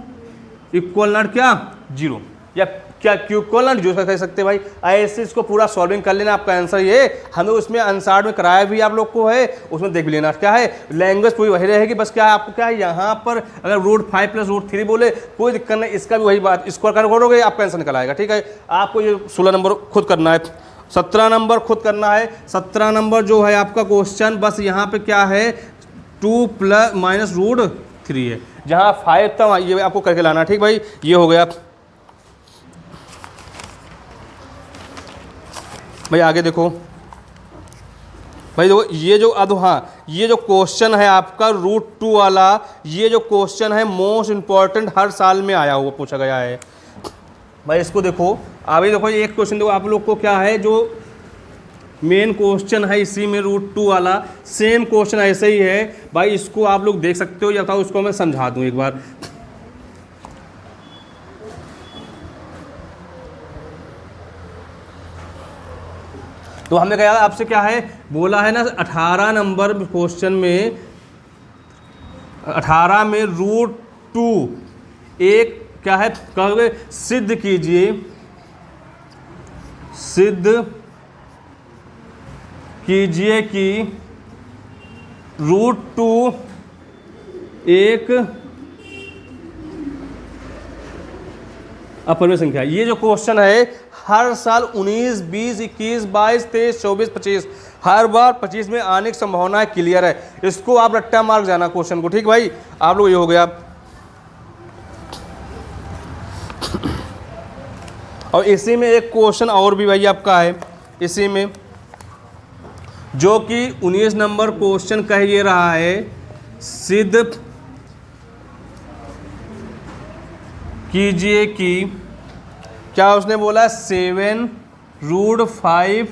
= क्या 0, या क्या Q = 0 कह सकते हैं भाई। ऐसे इसको पूरा सॉल्विंग कर लेना, आपका आंसर ये। हमें उसमें आंसर में कराया भी आप लोग को है, उसमें देख भी लेना क्या है, लैंग्वेज पूरी वही रहेगी। बस क्या है आपको, क्या है यहाँ पर अगर √5 + √3 बोले कोई दिक्कत नहीं, इसका भी वही बात, स्क्वायर करोगे आपका आंसर निकल आएगा। ठीक है, आपको ये 16 नंबर खुद करना है, 17 नंबर खुद करना है। 17 नंबर जो है आपका क्वेश्चन, बस यहाँ पे क्या है 2 ± √3 है, जहाँ 5 था ये आपको करके लाना। ठीक भाई, ये हो गया भाई। आगे देखो भाई, देखो ये जो हाँ, ये जो क्वेश्चन है आपका √2 वाला, ये जो क्वेश्चन है मोस्ट इम्पॉर्टेंट, हर साल में आया हुआ पूछा गया है भाई। इसको देखो, अभी देखो एक क्वेश्चन देखो आप लोग को, क्या है जो मेन क्वेश्चन है इसी में √2 वाला, सेम क्वेश्चन ऐसे ही है भाई। इसको आप लोग देख सकते हो, या बताओ उसको मैं समझा दूं एक बार। तो हमने कहा आपसे क्या है, बोला है ना 18 नंबर क्वेश्चन में, 18 में √2 एक क्या है, कहोगे सिद्ध कीजिए, सिद्ध कीजिए कि √2 एक अपरिमेय संख्या। ये जो क्वेश्चन है हर साल 19, 20, 21, 22, 23, 24, 25 हर बार 25 में आने की संभावना है, क्लियर है। इसको आप रट्टा मार्क जाना क्वेश्चन को। ठीक भाई, आप लोग ये हो गया। और इसी में एक क्वेश्चन और भी भाई आपका है, इसी में जो कि 19 नंबर क्वेश्चन कह ये रहा है, सिद्ध कीजिए कि क्या उसने बोला 7 √5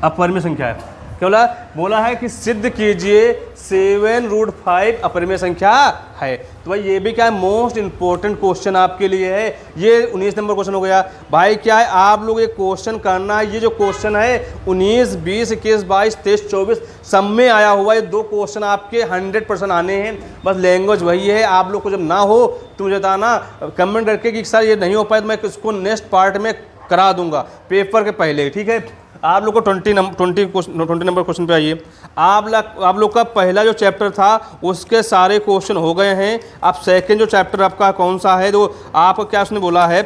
अपरिमेय संख्या है। क्या बोला है कि सिद्ध कीजिए 7 √5 अपरिमेय संख्या है। तो भाई ये भी क्या है, मोस्ट इंपॉर्टेंट क्वेश्चन आपके लिए है। ये 19 नंबर क्वेश्चन हो गया भाई। क्या है आप लोग ये क्वेश्चन करना है, ये जो क्वेश्चन है 19, 20, 21, 22, 23, 24 सब में आया हुआ है। 2 क्वेश्चन आपके 100% आने हैं, बस लैंग्वेज वही है। आप लोग को जब ना हो तो मुझे बताना कमेंट करके कि सर ये नहीं हो पाए, तो मैं इसको नेक्स्ट पार्ट में करा दूंगा पेपर के पहले। ठीक है, आप लोग को 20 नंबर क्वेश्चन पे आइए। आप लोग का पहला जो चैप्टर था उसके सारे क्वेश्चन हो गए हैं। अब सेकंड जो चैप्टर आपका कौन सा है, तो आपको क्या उसने बोला है,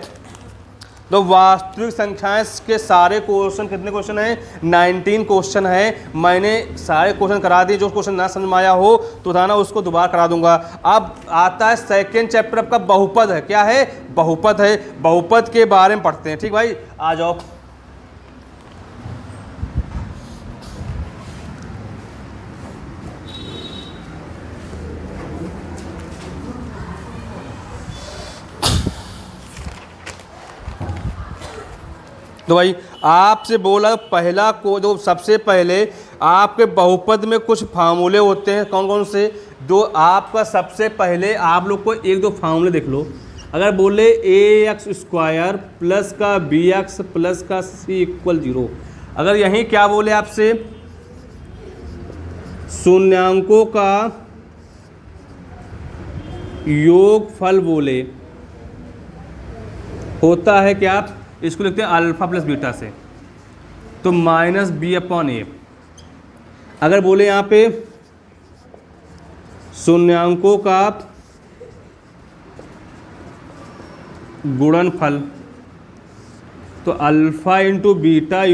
तो वास्तविक संख्याएं के सारे क्वेश्चन, कितने क्वेश्चन हैं 19 क्वेश्चन है। मैंने सारे क्वेश्चन करा दिए, जो क्वेश्चन ना समझ में आया हो तो था ना उसको दोबारा करा दूंगा। अब आता है सेकंड चैप्टर आपका बहुपद है। क्या है, बहुपद है। बहुपद के बारे में पढ़ते हैं। ठीक भाई, आ जाओ। तो भाई आपसे बोला पहला को, जो सबसे पहले आपके बहुपद में कुछ फार्मूले होते हैं। कौन कौन से, दो आपका सबसे पहले आप लोग को 1-2 फार्मूले देख लो। अगर बोले ax² प्लस का bx प्लस का c = 0, अगर यहीं क्या बोले आपसे शून्यांकों का योगफल बोले, होता है क्या, आप इसको लिखते हैं अल्फा प्लस बीटा से, तो -b/a। अगर बोले यहाँ पे शून्यांकों का गुणनफल, तो अल्फा × बीटा =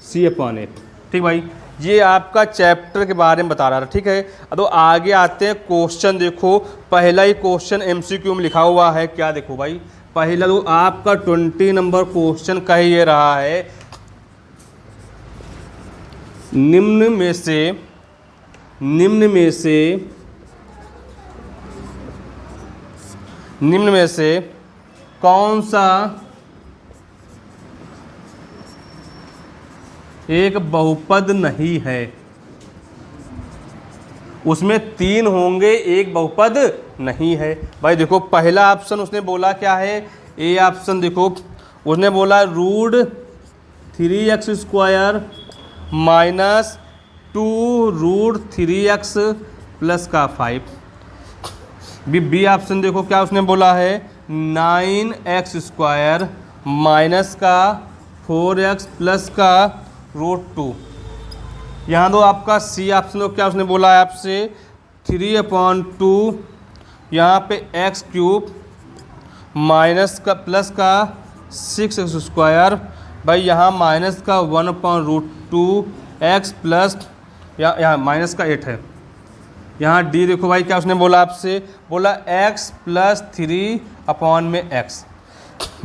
c/a। ठीक भाई, ये आपका चैप्टर के बारे में बता रहा था। ठीक है, तो आगे आते हैं क्वेश्चन। देखो पहला ही क्वेश्चन MCQ में लिखा हुआ है। क्या देखो भाई, पहला तो आपका 20 नंबर क्वेश्चन कह ये रहा है, निम्न में से कौन सा एक बहुपद नहीं है। उसमें 3 होंगे, एक बहुपद नहीं है। भाई देखो पहला ऑप्शन उसने बोला क्या है, ए ऑप्शन देखो उसने बोला √3x² माइनस 2√3x प्लस का 5। बी ऑप्शन देखो क्या उसने बोला है, 9x² माइनस का 4x प्लस का √2। यहाँ दो आपका सी ऑप्शन को क्या उसने बोला है आपसे, 3/2 यहाँ पे x³ माइनस का प्लस का 6x²। भाई यहाँ माइनस का 1/√2x प्लस यहाँ माइनस का 8 है। यहाँ डी देखो भाई क्या उसने बोला आपसे, बोला x प्लस 3/x।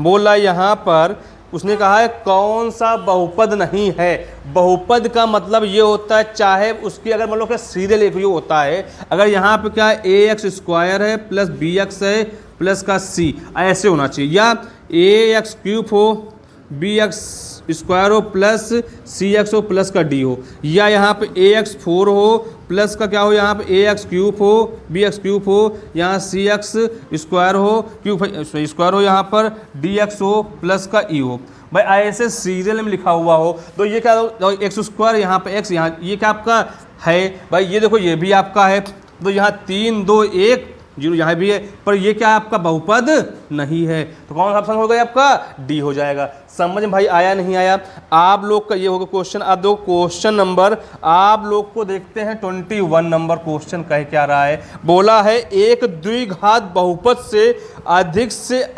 बोला यहाँ पर उसने कहा है कौन सा बहुपद नहीं है। बहुपद का मतलब ये होता है चाहे उसकी अगर मतलब सीधे लिखिए होता है, अगर यहाँ पे क्या है ax² है प्लस bx है प्लस का c ऐसे होना चाहिए, या ax³ हो bx² हो प्लस cx हो प्लस का d हो, या यहाँ पे ax4 हो प्लस का क्या हो, यहाँ पे ax³ हो bx³ हो यहाँ cx² हो क्यूब² हो यहाँ पर dx हो प्लस का e हो। भाई ऐसे सीरियल में लिखा हुआ हो तो ये क्या x² यहाँ पे x, यहाँ ये क्या आपका है। भाई ये देखो ये भी आपका है, तो यहाँ 3 2 1 0 यहाँ भी है, पर ये क्या आपका बहुपद नहीं है। तो कौन सा ऑप्शन हो गया आपका, डी हो जाएगा। समझ में भाई आया नहीं आया आप लोग का, ये होगा क्वेश्चन। अब दो क्वेश्चन नंबर आप लोग को देखते हैं 21 नंबर क्वेश्चन कह क्या रहा है। बोला है एक द्विघात बहुपद से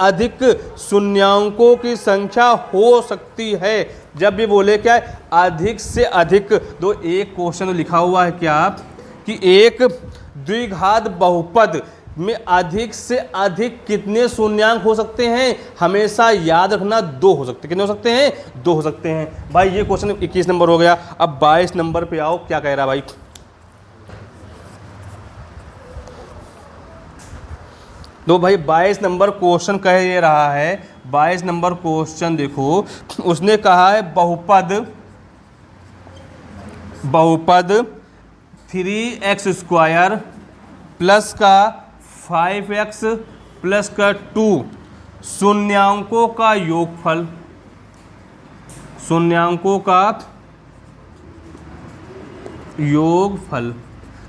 अधिक शून्यांकों की संख्या हो सकती है। जब भी बोले क्या है अधिक से अधिक, तो एक क्वेश्चन लिखा हुआ है क्या कि एक द्विघात बहुपद में अधिक से अधिक कितने शून्यांक हो सकते हैं। हमेशा याद रखना 2 हो सकते हैं। कितने हो सकते हैं, 2 हो सकते हैं। भाई ये क्वेश्चन 21 नंबर हो गया। अब 22 नंबर पे आओ, क्या कह रहा है भाई। तो भाई 22 नंबर क्वेश्चन कह ये रहा है, 22 नंबर क्वेश्चन देखो उसने कहा है बहुपद 3x² प्लस का 5x प्लस का 2 शून्यांकों का योगफल, शून्यांकों का योगफल।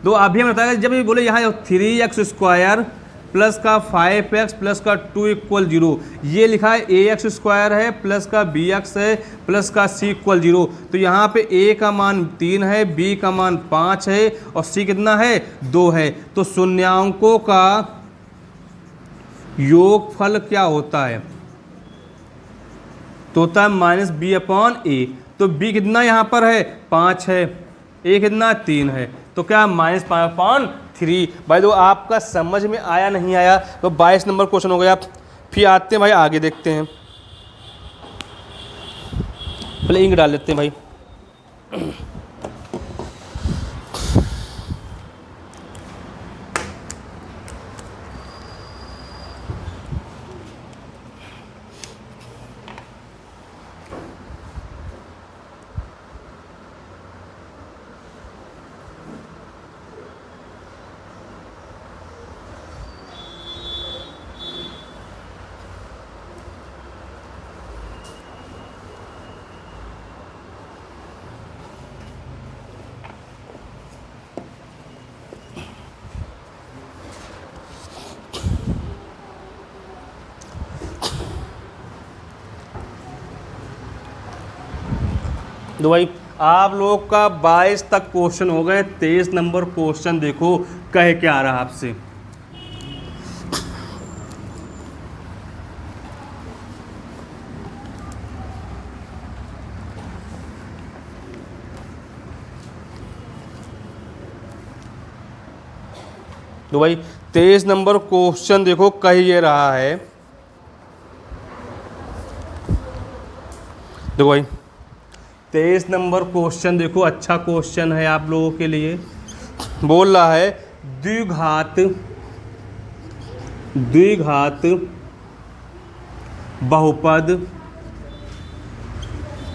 तो अभी हम बताएंगे जब ये बोले यहाँ 3x² प्लस का 5x प्लस का 2 = 0, ये लिखा है ax² है प्लस का bx है प्लस का c = 0। तो यहाँ पे a का मान 3 है, b का मान 5 है और c कितना है, 2 है। तो शून्यांकों का योगफल क्या होता है, तो होता है -b/a। तो b कितना यहाँ पर है, 5 है, a कितना 3 है, तो क्या -5/3। भाई तो आपका समझ में आया नहीं आया। तो 22 नंबर क्वेश्चन हो गया। फिर आते हैं भाई आगे देखते हैं, पहले इंक डाल लेते हैं भाई। तो भाई आप लोग का 22 तक क्वेश्चन हो गए। 23 नंबर क्वेश्चन देखो कह के आ रहा आपसे। तो भाई 23 नंबर क्वेश्चन देखो कह ये रहा है देखो भाई 23 नंबर क्वेश्चन देखो, अच्छा क्वेश्चन है आप लोगों के लिए। बोल रहा है द्विघात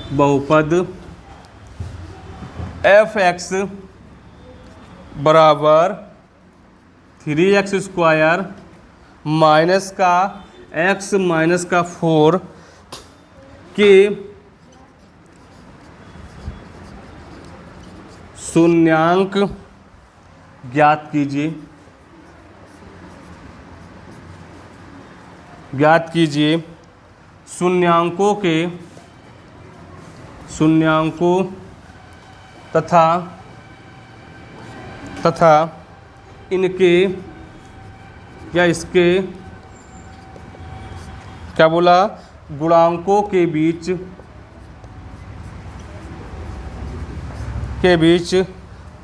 बहुपद f(x) बराबर 3x² माइनस का x माइनस का 4 के शून्यांक ज्ञात कीजिए शून्यांकों तथा इनके या इसके क्या बोला, गुणांकों के बीच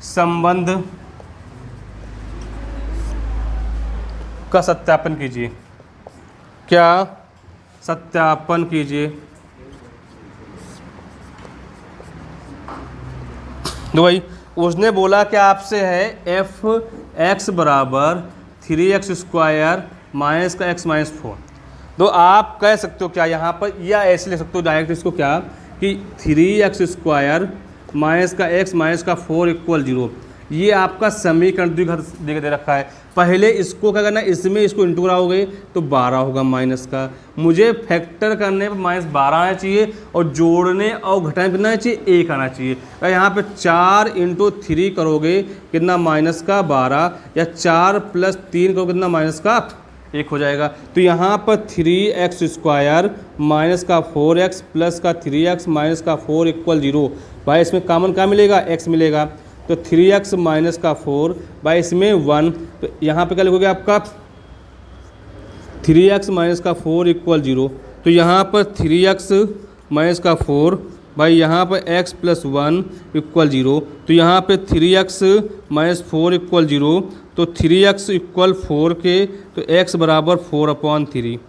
संबंध का सत्यापन कीजिए। क्या सत्यापन कीजिए। तो भाई उसने बोला कि आपसे है f(x) बराबर 3x² माइनस का x माइनस 4। तो आप कह सकते हो क्या यहाँ पर, या ऐसे लिख सकते हो डायरेक्ट इसको क्या कि 3x² माइनस का x माइनस का 4 = 0। ये आपका समीकरण द्विघात दे रखा है। पहले इसको क्या करना है, इसमें इसको इंटू कराओगे तो 12 होगा माइनस का। मुझे फैक्टर करने पर -12 आना चाहिए और जोड़ने और घटाने पर कितना चाहिए, 1 आना चाहिए। और यहाँ पे 4 × 3 करोगे कितना, माइनस का 12, या 4 + 3 करोगे कितना, माइनस का 1 हो जाएगा। तो यहाँ पर 3x² माइनस का 4x प्लस का 3x माइनस का 4 = 0। भाई इसमें कॉमन क्या मिलेगा, x मिलेगा। तो 3x माइनस का 4 भाई इसमें 1, तो यहाँ पे क्या लिखोगे आपका 3x माइनस का 4 = 0। तो यहाँ पर 3x माइनस का 4 भाई यहाँ पर x + 1 = 0। तो यहाँ पे 3x माइनस 4 = 0। तो 3x = 4 के तो x बराबर 4/3।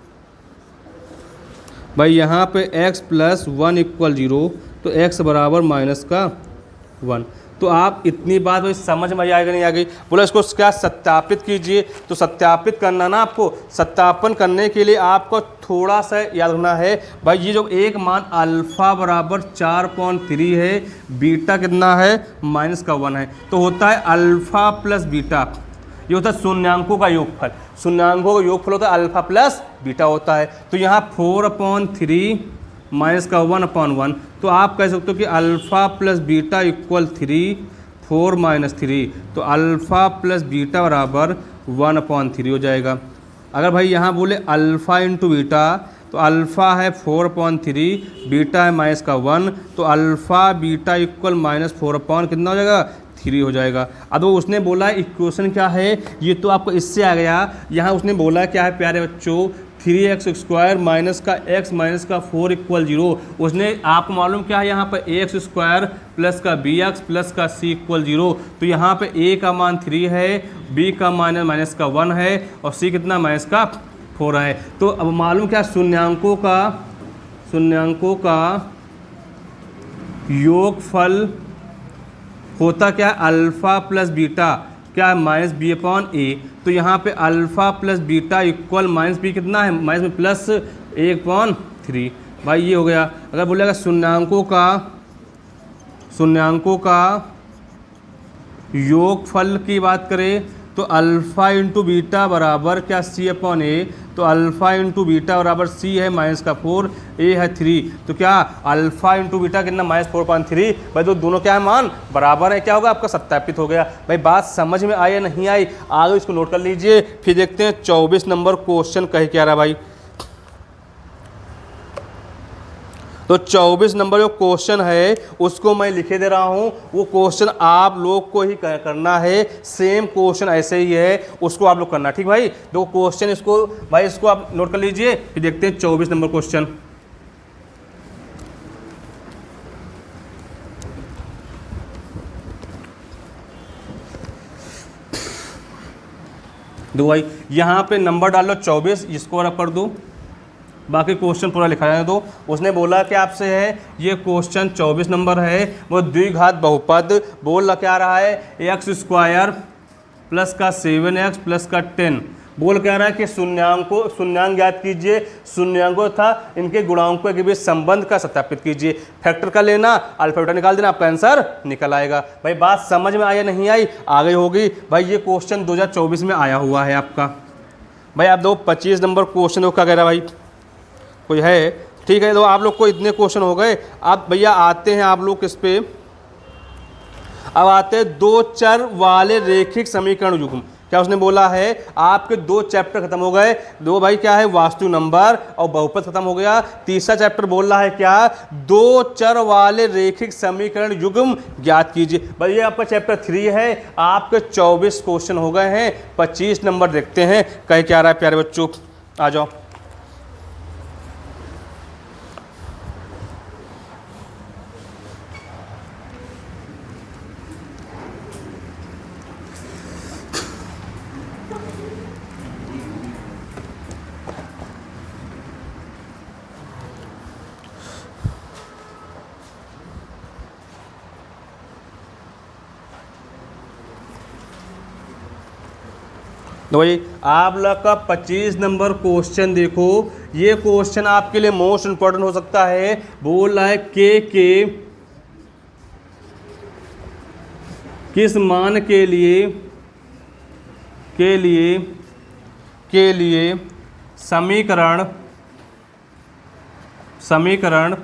भाई यहाँ पे x + 1 = 0। तो x बराबर -1। तो आप इतनी बात भाई समझ में आएगा नहीं आ गई। बोला इसको क्या सत्यापित कीजिए। तो सत्यापित करना ना, आपको सत्यापन करने के लिए आपको थोड़ा सा याद रखना है भाई, ये जो एक मान अल्फ़ा बराबर 4/3 है, बीटा कितना है, -1 है। तो होता है अल्फ़ा प्लस बीटा, ये होता है शून्यांकों का योगफल। शून्यांकों का योगफल होता है अल्फ़ा प्लस बीटा होता है। तो यहाँ 4/3 माइनस का 1/1। तो आप कह सकते हो कि अल्फ़ा प्लस बीटा = 3, 4 - 3। तो अल्फ़ा प्लस बीटा बराबर 1/3 हो जाएगा। अगर भाई यहाँ बोले अल्फ़ा × बीटा, तो अल्फ़ा है 4/3, बीटा है -1, तो अल्फ़ा बीटा = -4/, कितना हो जाएगा, 3 हो जाएगा। अब वो उसने बोला इक्वेशन क्या है, ये तो आपको इससे आ गया। यहाँ उसने बोला क्या है प्यारे बच्चों, 3x² माइनस का x माइनस का 4 = 0। उसने आपको मालूम क्या है, यहाँ पर ax² प्लस का bx प्लस का c = 0। तो यहाँ पे a का मान 3 है, b का मान -1 है और c कितना, -4 है। तो अब मालूम क्या, शून्यांकों का योगफल होता क्या, अल्फ़ा प्लस बीटा क्या है, -b/a। तो यहाँ पे alpha plus beta equal -b कितना है, +1/3। भाई ये हो गया। अगर बोलेगा शून्यांकों का योगफल की बात करें, तो अल्फ़ा × बीटा बराबर क्या, c/a। तो अल्फ़ा × बीटा बराबर c है -4, a है 3। तो क्या अल्फ़ा × बीटा कितना, -4/3। भाई तो दोनों क्या है, मान बराबर है। क्या होगा, आपका सत्यापित हो गया। भाई बात समझ में आई या नहीं आई, आगे इसको नोट कर लीजिए। फिर देखते हैं 24 नंबर क्वेश्चन कह क्या रहा भाई। तो 24 नंबर जो क्वेश्चन है उसको मैं लिखे दे रहा हूँ। वो क्वेश्चन आप लोग को ही करना है, सेम क्वेश्चन ऐसे ही है, उसको आप लोग करना, ठीक भाई। दो क्वेश्चन इसको भाई, इसको आप नोट कर लीजिए। फिर देखते हैं 24 नंबर क्वेश्चन। दो भाई यहाँ पे नंबर डाल लो 24, इसको रब कर दो बाकी क्वेश्चन पूरा लिखा जाए तो उसने बोला कि आपसे है ये क्वेश्चन 24 नंबर है, वो द्विघात बहुपद बोल क्या रहा है एक्स स्क्वायर प्लस का 7x प्लस का 10 बोल कह रहा है कि शून्यांक ज्ञात कीजिए, शून्यांकों था इनके गुणांकों के बीच संबंध का सत्यापित कीजिए, फैक्टर का लेना, अल्फा बीटा निकाल देना, आपका आंसर निकल आएगा। भाई बात समझ में आया नहीं आई आगे होगी। भाई ये क्वेश्चन 2024 में आया हुआ है आपका। भाई आप दो 25 नंबर क्वेश्चन हो, क्या कह रहा है भाई कोई है? ठीक है, तो आप लोग को इतने क्वेश्चन हो गए। आप भैया आते हैं आप लोग किस पे, अब आते हैं दो चर वाले रेखिक समीकरण युग्म। क्या उसने बोला है आपके दो चैप्टर खत्म हो गए, दो भाई क्या है वास्तु नंबर और बहुपद खत्म हो गया। तीसरा चैप्टर बोल रहा है क्या, दो चर वाले रेखिक समीकरण युग्म ज्ञात कीजिए। भाई ये आपका चैप्टर 3 है, आपके 24 क्वेश्चन हो गए हैं। 25 नंबर देखते हैं कह क्या रहा है प्यारे बच्चों, आ जाओ। तो भाई आप लोग का 25 नंबर क्वेश्चन देखो, ये क्वेश्चन आपके लिए मोस्ट इंपॉर्टेंट हो सकता है। बोल रहा है के किस मान के लिए समीकरण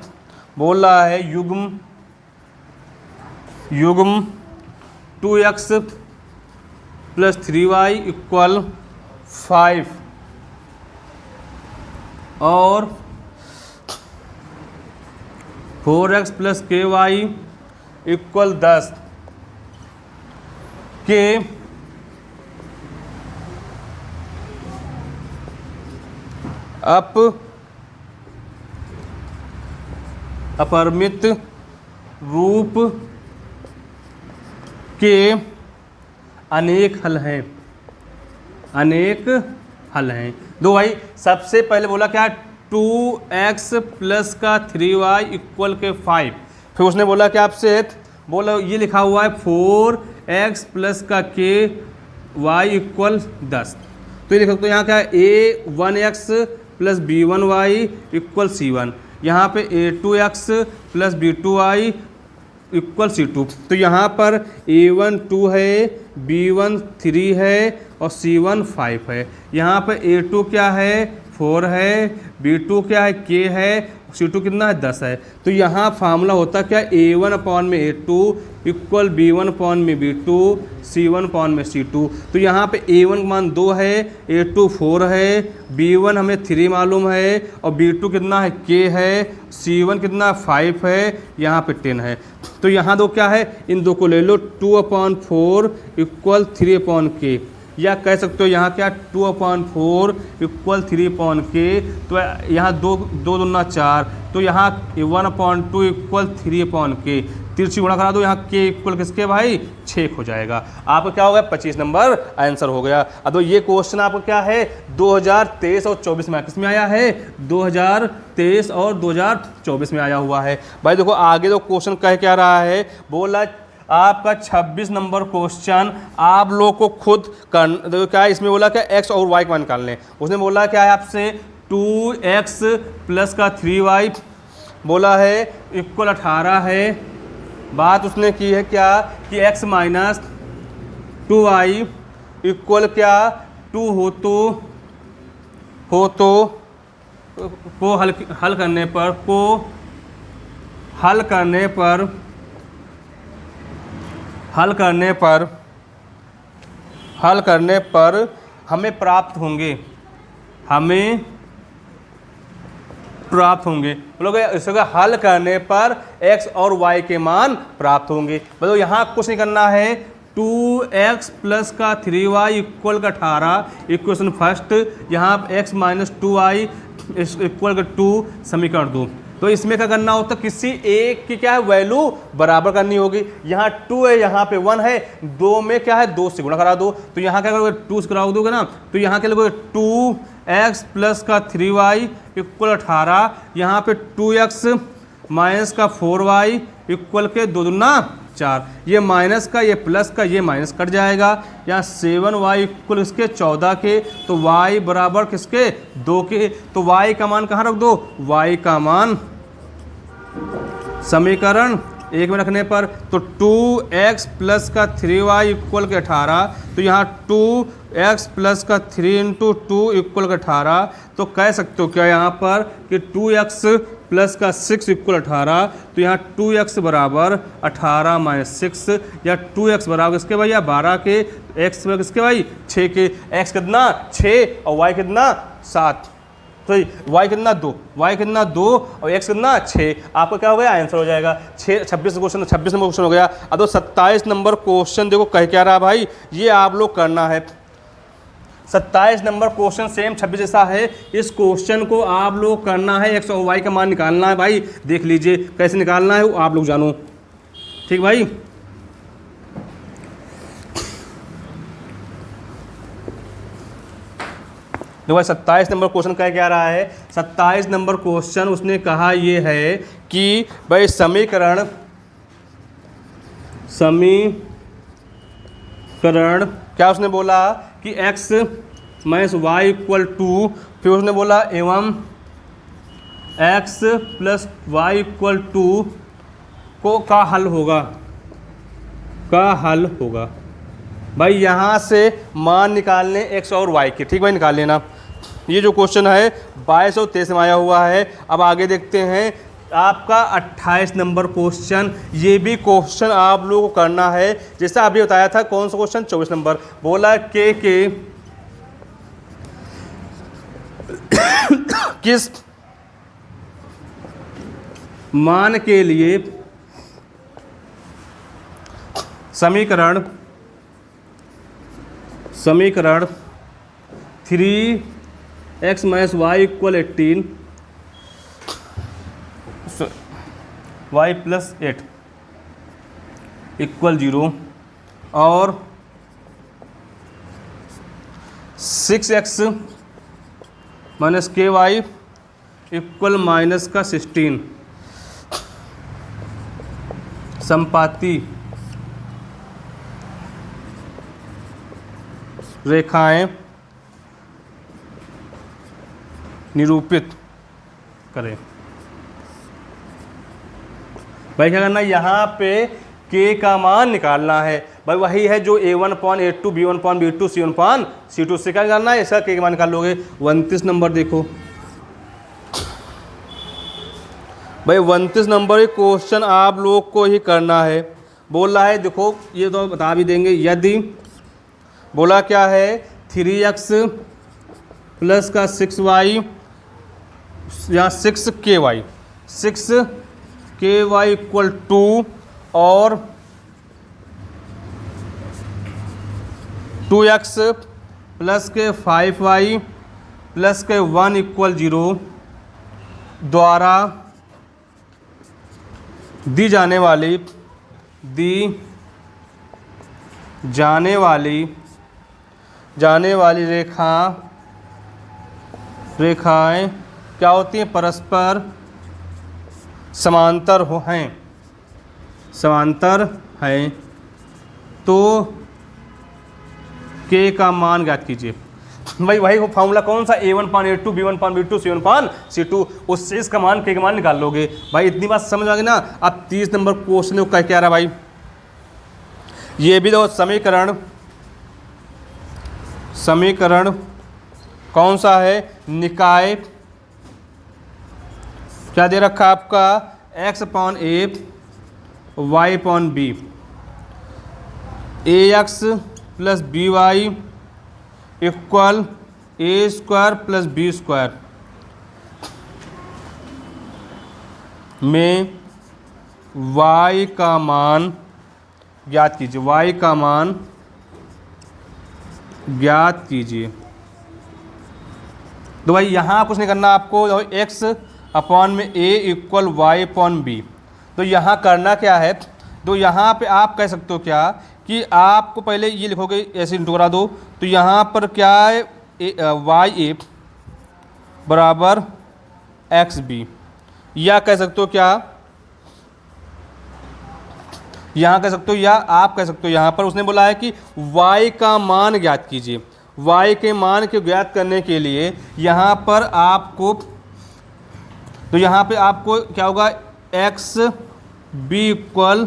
बोल रहा है युग्म 2x प्लस 3y इक्वल 5 और 4x प्लस ky इक्वल 10 के अपरिमित रूप के अनेक हल हैं। दो भाई सबसे पहले बोला क्या 2x प्लस का 3y इक्वल के 5, फिर उसने बोला कि आपसे बोला ये लिखा हुआ है 4x प्लस का k y इक्वल 10, तो ये लिख सकते हो यहाँ क्या है a1x plus b1y equal c1, यहाँ पे a2x plus b2y equal c2। तो यहाँ पर a1 2 है, b1 3 है और c1 5 है। यहाँ पर a2 क्या है 4 है, b2 क्या है k है, c2 कितना है 10 है। तो यहाँ फार्मूला होता क्या a1 अपॉन में a2 इक्वल b1 अपॉन में b2 c1 अपॉन में c2। तो यहाँ पे a1 का मान 2 है, a2 4 है, b1 हमें 3 मालूम है और b2 कितना है k है, c1 कितना 5 है, यहाँ पे 10 है। तो यहाँ दो क्या है इन दो को ले लो 2/4 इक्वल 3/k, या कह सकते हो यहाँ क्या 2/4 इक्वल 3/k। तो यहाँ दो दूना 4, तो यहाँ 1/2 इक्वल 3/k, तिरछी गुणा करा दो, यहाँ k इक्वल किसके भाई 6 हो जाएगा। आपका क्या हो गया 25 नंबर आंसर हो गया। अब ये क्वेश्चन आपका क्या है 2023 और 24 में किस में आया है 2023 और 2024 में आया हुआ है। भाई देखो आगे तो क्वेश्चन कह क्या रहा है, बोला आपका 26 नंबर क्वेश्चन आप लोग को खुद देखो क्या है इसमें बोला क्या x और y का मान निकाल लें। उसने बोला क्या है आपसे 2x प्लस का 3y बोला है इक्वल 18 है। बात उसने की है क्या कि x माइनस 2y इक्वल क्या 2 हो तो को हल करने पर हमें प्राप्त होंगे बोलोगे इसका हल करने पर x और y के मान प्राप्त होंगे। मतलब यहाँ कुछ नहीं करना है 2x प्लस का 3y इक्वल का 18 इक्वेशन फर्स्ट, यहाँ x माइनस 2y इक्वल का 2 समीकरण 2। तो इसमें क्या करना होता है किसी एक की क्या है वैल्यू बराबर करनी होगी। यहाँ 2 है यहाँ पे 1 है, 2 में क्या है 2 से गुणा करा दो। तो यहाँ क्या करोगे 2 से करा दोगे ना, तो यहाँ क्या लगोगे 2 एक्स प्लस का 3y इक्वल 18। यहाँ पे 2x माइनस का 4y इक्वल के 2 दूना 4। ये माइनस का ये प्लस का ये माइनस कट जाएगा। यहाँ 7y इक्वल इसके 14 के, तो y बराबर किसके 2 के। तो y का मान कहाँ रख दो, y का मान समीकरण 1 में रखने पर, तो 2x प्लस का 3y इक्वल के 18। तो यहाँ 2x प्लस का 3 इंटू 2 इक्वल के 18। तो कह सकते हो क्या यहाँ पर कि 2x प्लस का 6 इक्वल 18। तो यहाँ 2x बराबर 18 माइनस 6, या 2x बराबर किसके भैया 12 के, x बराबर किसके भाई 6 के। x कितना 6 और y कितना 7, तो y कितना 2, y कितना 2 और x कितना 6। आपका क्या हो गया आंसर हो जाएगा 26 क्वेश्चन, 26 नंबर क्वेश्चन हो गया। अब तो 27 नंबर क्वेश्चन देखो कह क्या रहा भाई, ये आप लोग करना है। 27 नंबर क्वेश्चन सेम 26 जैसा है। इस क्वेश्चन को आप लोग करना है, x और y का मान निकालना है भाई। देख लीजिए कैसे निकालना है वो आप लोग जानो, ठीक भाई। देखो भाई 27 नंबर क्वेश्चन कह क्या रहा है, 27 नंबर क्वेश्चन उसने कहा ये है कि भाई समीकरण क्या उसने बोला कि x माइनस वाई इक्वल 2, फिर उसने बोला एवं x प्लस वाई इक्वल 2 को का हल होगा भाई। यहाँ से मान निकालने x और y के, ठीक भाई निकाल लेना। ये जो क्वेश्चन है 22 और 23 में आया हुआ है। अब आगे देखते हैं आपका 28 नंबर क्वेश्चन। ये भी क्वेश्चन आप लोगों को करना है, जैसा अभी बताया था। कौन सा क्वेश्चन 24 नंबर बोला के किस मान के लिए समीकरण 3x minus Y equal 18 y plus 8 equal 0 और 6x माइनस के वाई इक्वल माइनस का 16 संपाती रेखाएं निरूपित करें। भाई क्या करना है, यहाँ पे k का मान निकालना है भाई। वही है जो a1/a2 b1/b2 c1/c2 से क्या करना है, इसका k का मान निकाल लोगे। 29 नंबर देखो भाई, 29 नंबर क्वेश्चन आप लोग को ही करना है। बोल रहा है देखो, ये तो बता भी देंगे। यदि बोला क्या है 3x प्लस का 6y या 6ky इक्वल 2 और 2x प्लस के 5y प्लस के 1 इक्वल 0 द्वारा दी जाने वाली रेखाएं क्या होती हैं, परस्पर समांतर हैं। तो k का मान ज्ञात कीजिए। वही फॉर्मूला कौन सा, a1/a2 b1/b2 c1/c2, उससे इसका मान k का मान निकाल लोगे भाई। इतनी बात समझ आ गई ना। अब 30 नंबर क्वेश्चन कह क्या रहा भाई, ये भी देखो समीकरण कौन सा है, निकाय क्या दे रखा आपका x/a y/b ax plus by equal a² plus b² में y का मान ज्ञात कीजिए। तो भाई यहाँ कुछ नहीं करना आपको, x/में a इक्वल y/b। तो यहाँ करना क्या है, तो यहाँ पे आप कह सकते हो क्या कि आपको पहले ये लिखोगे, ऐसे इंटू करा दो। तो यहाँ पर क्या है y बराबर एक्स बी, या कह सकते हो क्या, यहाँ कह सकते हो, या आप कह सकते हो यहाँ पर उसने बोला है कि y का मान ज्ञात कीजिए। y के मान को ज्ञात करने के लिए यहाँ पर आपको, तो यहाँ पे आपको क्या होगा, एक्स बी इक्वल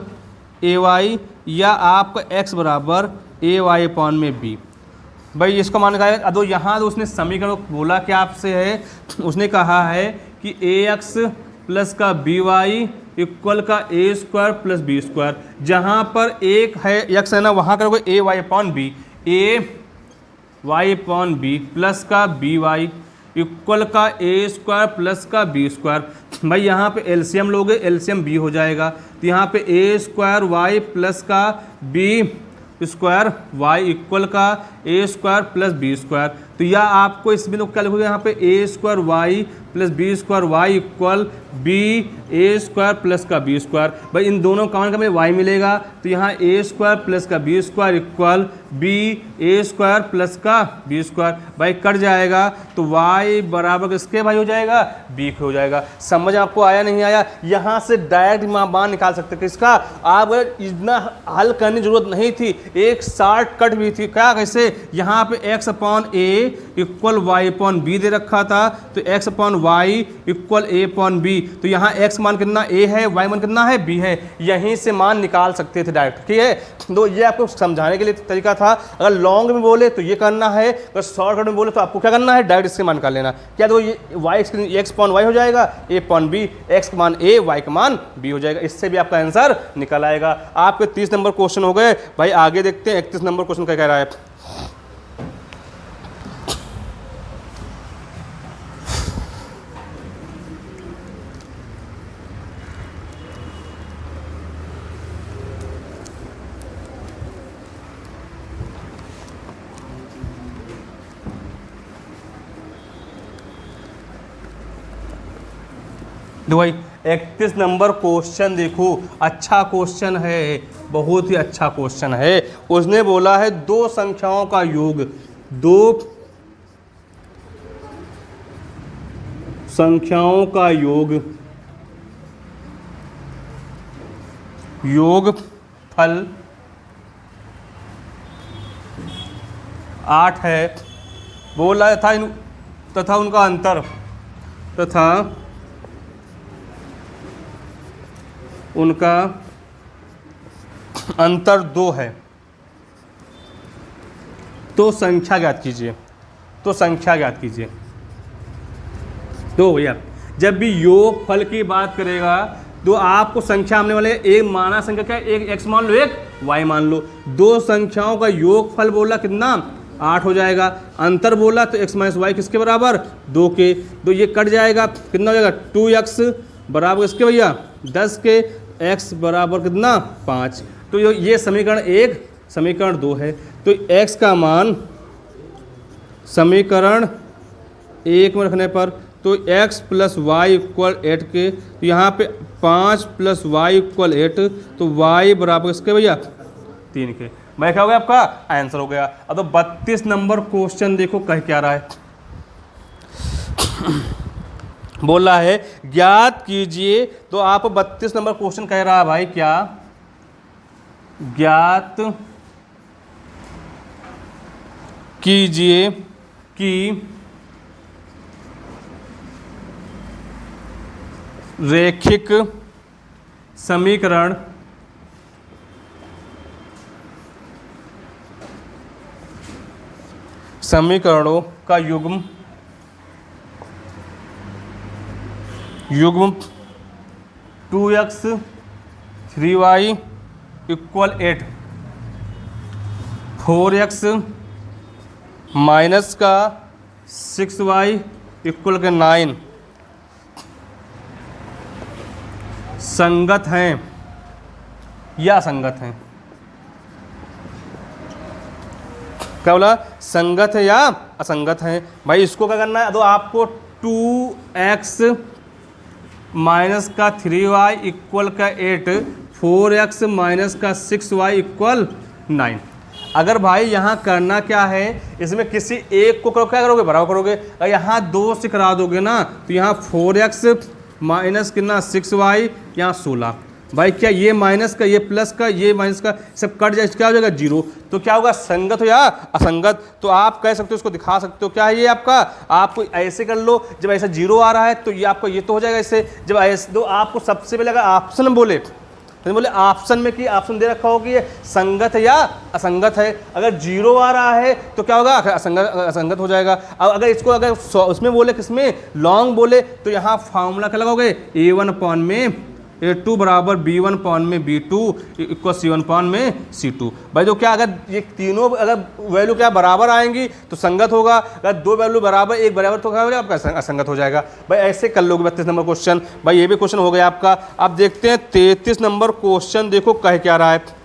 ए वाई, या आपका x बराबर ए वाई अपॉन में बी। भाई इसका मान निकाले। अब यहाँ तो उसने समीकरण बोला क्या आपसे है, उसने कहा है कि ए एक्स प्लस का बी वाई इक्वल का A square plus B square. जहाँ पर एक है एक्स है ना, वहाँ करोगे ए वाई अपॉन बी, ए वाई अपॉन बी प्लस का बी वाई इक्वल का ए स्क्वायर प्लस का बी स्क्वायर। भाई यहाँ पे एलसीएम लोगे, एलसीएम बी हो जाएगा, तो यहाँ पे ए स्क्वायर वाई प्लस का बी स्क्वायर वाई इक्वल का A square plus B square. तो या आपको इस बिंदु क्या लिखोगे, यहाँ पे A square y plus B square y equal B A square plus का बी स्क्वायर। भाई इन दोनों का मान का वाई मिलेगा, तो यहाँ ए स्क्वायर प्लस का B square equal B A square plus का बी स्क्वायर। भाई कट जाएगा तो वाई बराबर किसके भाई हो जाएगा, बी के हो जाएगा। समझ आपको आया नहीं आया? यहाँ से डायरेक्ट मान निकाल सकते किसका, आप इतना हल करने की जरूरत नहीं थी, एक शॉर्टकट भी थी। क्या कैसे, यहाँ पे x अपॉन ए इक्वल वाई अपॉन बी दे रखा था, तो x अपॉन वाई इक्वल ए अपॉन बी। तो यहाँ x मान कितना a है, y मान कितना है b है, यहीं से मान निकाल सकते थे डायरेक्ट। ठीक है, तो ये आपको समझाने के लिए तरीका था। अगर लॉन्ग में बोले तो ये करना है, अगर शॉर्टकट में बोले तो आपको क्या करना है, डायरेक्ट इससे मान निकाल लेना। क्या तो ये x अपॉन वाई हो जाएगा, a अपॉन बी, x का मान a, y का मान b हो जाएगा। इससे भी आपका आंसर निकल आएगा। आपके 30 नंबर क्वेश्चन हो गए। भाई आगे देखते हैं 31 नंबर क्वेश्चन क्या कह रहा है। तो भाई 31 नंबर क्वेश्चन देखो, अच्छा क्वेश्चन है, बहुत ही अच्छा क्वेश्चन है। उसने बोला है दो संख्याओं का योग, दो संख्याओं का योगफल 8 है। बोला था तथा उनका अंतर, तथा उनका अंतर 2 है। तो संख्या ज्ञात कीजिए, तो संख्या ज्ञात कीजिए। तो भैया जब भी योग फल की बात करेगा तो आपको संख्या आने वाले, एक माना संख्या क्या है, एक x मान लो, एक y मान लो। दो संख्याओं का योग फल बोला कितना, 8 हो जाएगा। अंतर बोला तो x माइनस वाई किसके बराबर, 2 के। तो ये कट जाएगा, कितना हो जाएगा, 2x बराबर किसके भैया, 10 के, x बराबर कितना, 5। तो ये समीकरण 1, समीकरण 2 है। तो x का मान समीकरण 1 में रखने पर तो x प्लस वाई इक्वल 8 के, तो यहाँ पे 5 प्लस वाई इक्वल 8, तो y बराबर किसके भैया, 3 के। मैं क्या हो गया, आपका आंसर हो गया। अब तो 32 नंबर क्वेश्चन देखो कह क्या रहा है। बोला है ज्ञात कीजिए, तो आप 32 नंबर क्वेश्चन कह रहा है भाई क्या, ज्ञात कीजिए कि रैखिक समीकरण समीकरणों का युग्म 2x 3y equal 8, 4x minus का 6y इक्वल के 9 संगत हैं या असंगत हैं। क्या बोला, संगत है या असंगत हैं। भाई इसको क्या करना है, तो आपको 2x माइनस का 3y इक्वल का 8, 4x माइनस का 6y इक्वल 9। अगर भाई यहाँ करना क्या है, इसमें किसी एक को क्या करोगे, बराबर करोगे। अगर यहाँ 2 से करा दोगे ना तो यहाँ 4x माइनस कितना 6y, यहाँ 16। भाई क्या ये माइनस का, ये प्लस का, ये माइनस का सब कट जाए, क्या हो जाएगा 0। तो क्या होगा, संगत हो या असंगत। तो आप कह सकते हो, इसको दिखा सकते हो क्या है ये आपका, आपको ऐसे कर लो, जब ऐसा 0 आ रहा है तो ये आपका ये तो हो जाएगा इससे। जब ऐसे तो आपको सबसे पहले अगर ऑप्शन बोले तो बोले ऑप्शन में कि ऑप्शन दे रखा हो कि ये संगत है या असंगत है। अगर 0 आ रहा है तो क्या होगा, असंगत हो जाएगा। अब अगर इसको अगर उसमें बोले, किसमें लॉन्ग बोले, तो यहाँ फॉर्मूला क्या लगाओगे, A1 अपॉन में A2 बराबर B1 अपॉन में B2 इक्वल C1 अपॉन में C2। भाई तो क्या, अगर ये तीनों अगर वैल्यू क्या बराबर आएंगी तो संगत होगा, अगर 2 वैल्यू बराबर एक बराबर तो क्या हो जाएगा, आपका असंगत हो जाएगा। भाई ऐसे कर लोगे 32 नंबर क्वेश्चन। भाई ये भी क्वेश्चन हो गया आपका। अब देखते हैं 33 नंबर क्वेश्चन, देखो कह क्या रहा है।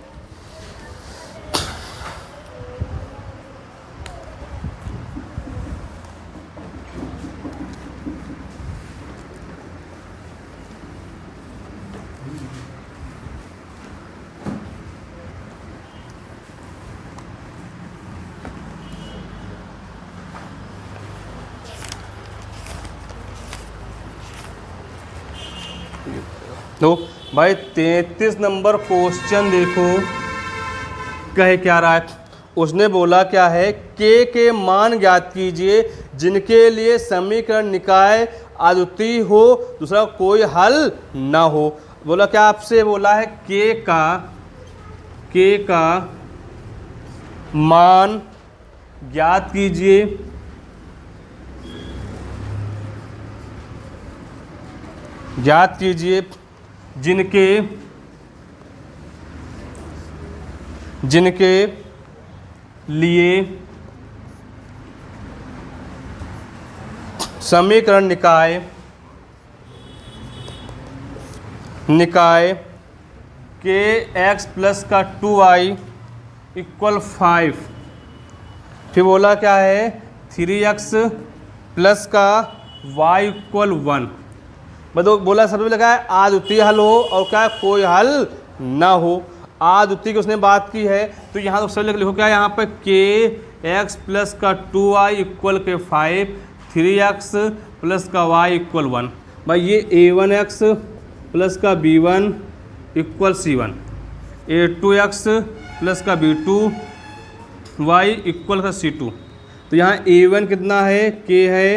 तो भाई 33 नंबर क्वेश्चन देखो कहे क्या रहा है। उसने बोला क्या है, के मान ज्ञात कीजिए जिनके लिए समीकरण निकाय अद्वितीय हो, दूसरा कोई हल ना हो। बोला क्या आपसे, बोला है के का मान ज्ञात कीजिए जिनके लिए समीकरण निकाय के x प्लस का 2y इक्वल 5। फिर बोला क्या है 3x प्लस का y इक्वल 1। मतलब बोला सबसे लगा है अद्वितीय हल हो और क्या कोई हल ना हो। अद्वितीय की उसने बात की है तो यहाँ तो सब लिखो क्या, यहाँ पर के एक्स प्लस का 2y इक्वल के 5, 3x प्लस का y इक्वल 1। भाई ये a1x प्लस का b1 equal c1, a2x plus का b2 y इक्वल का c2। तो यहाँ a1 कितना है, k है,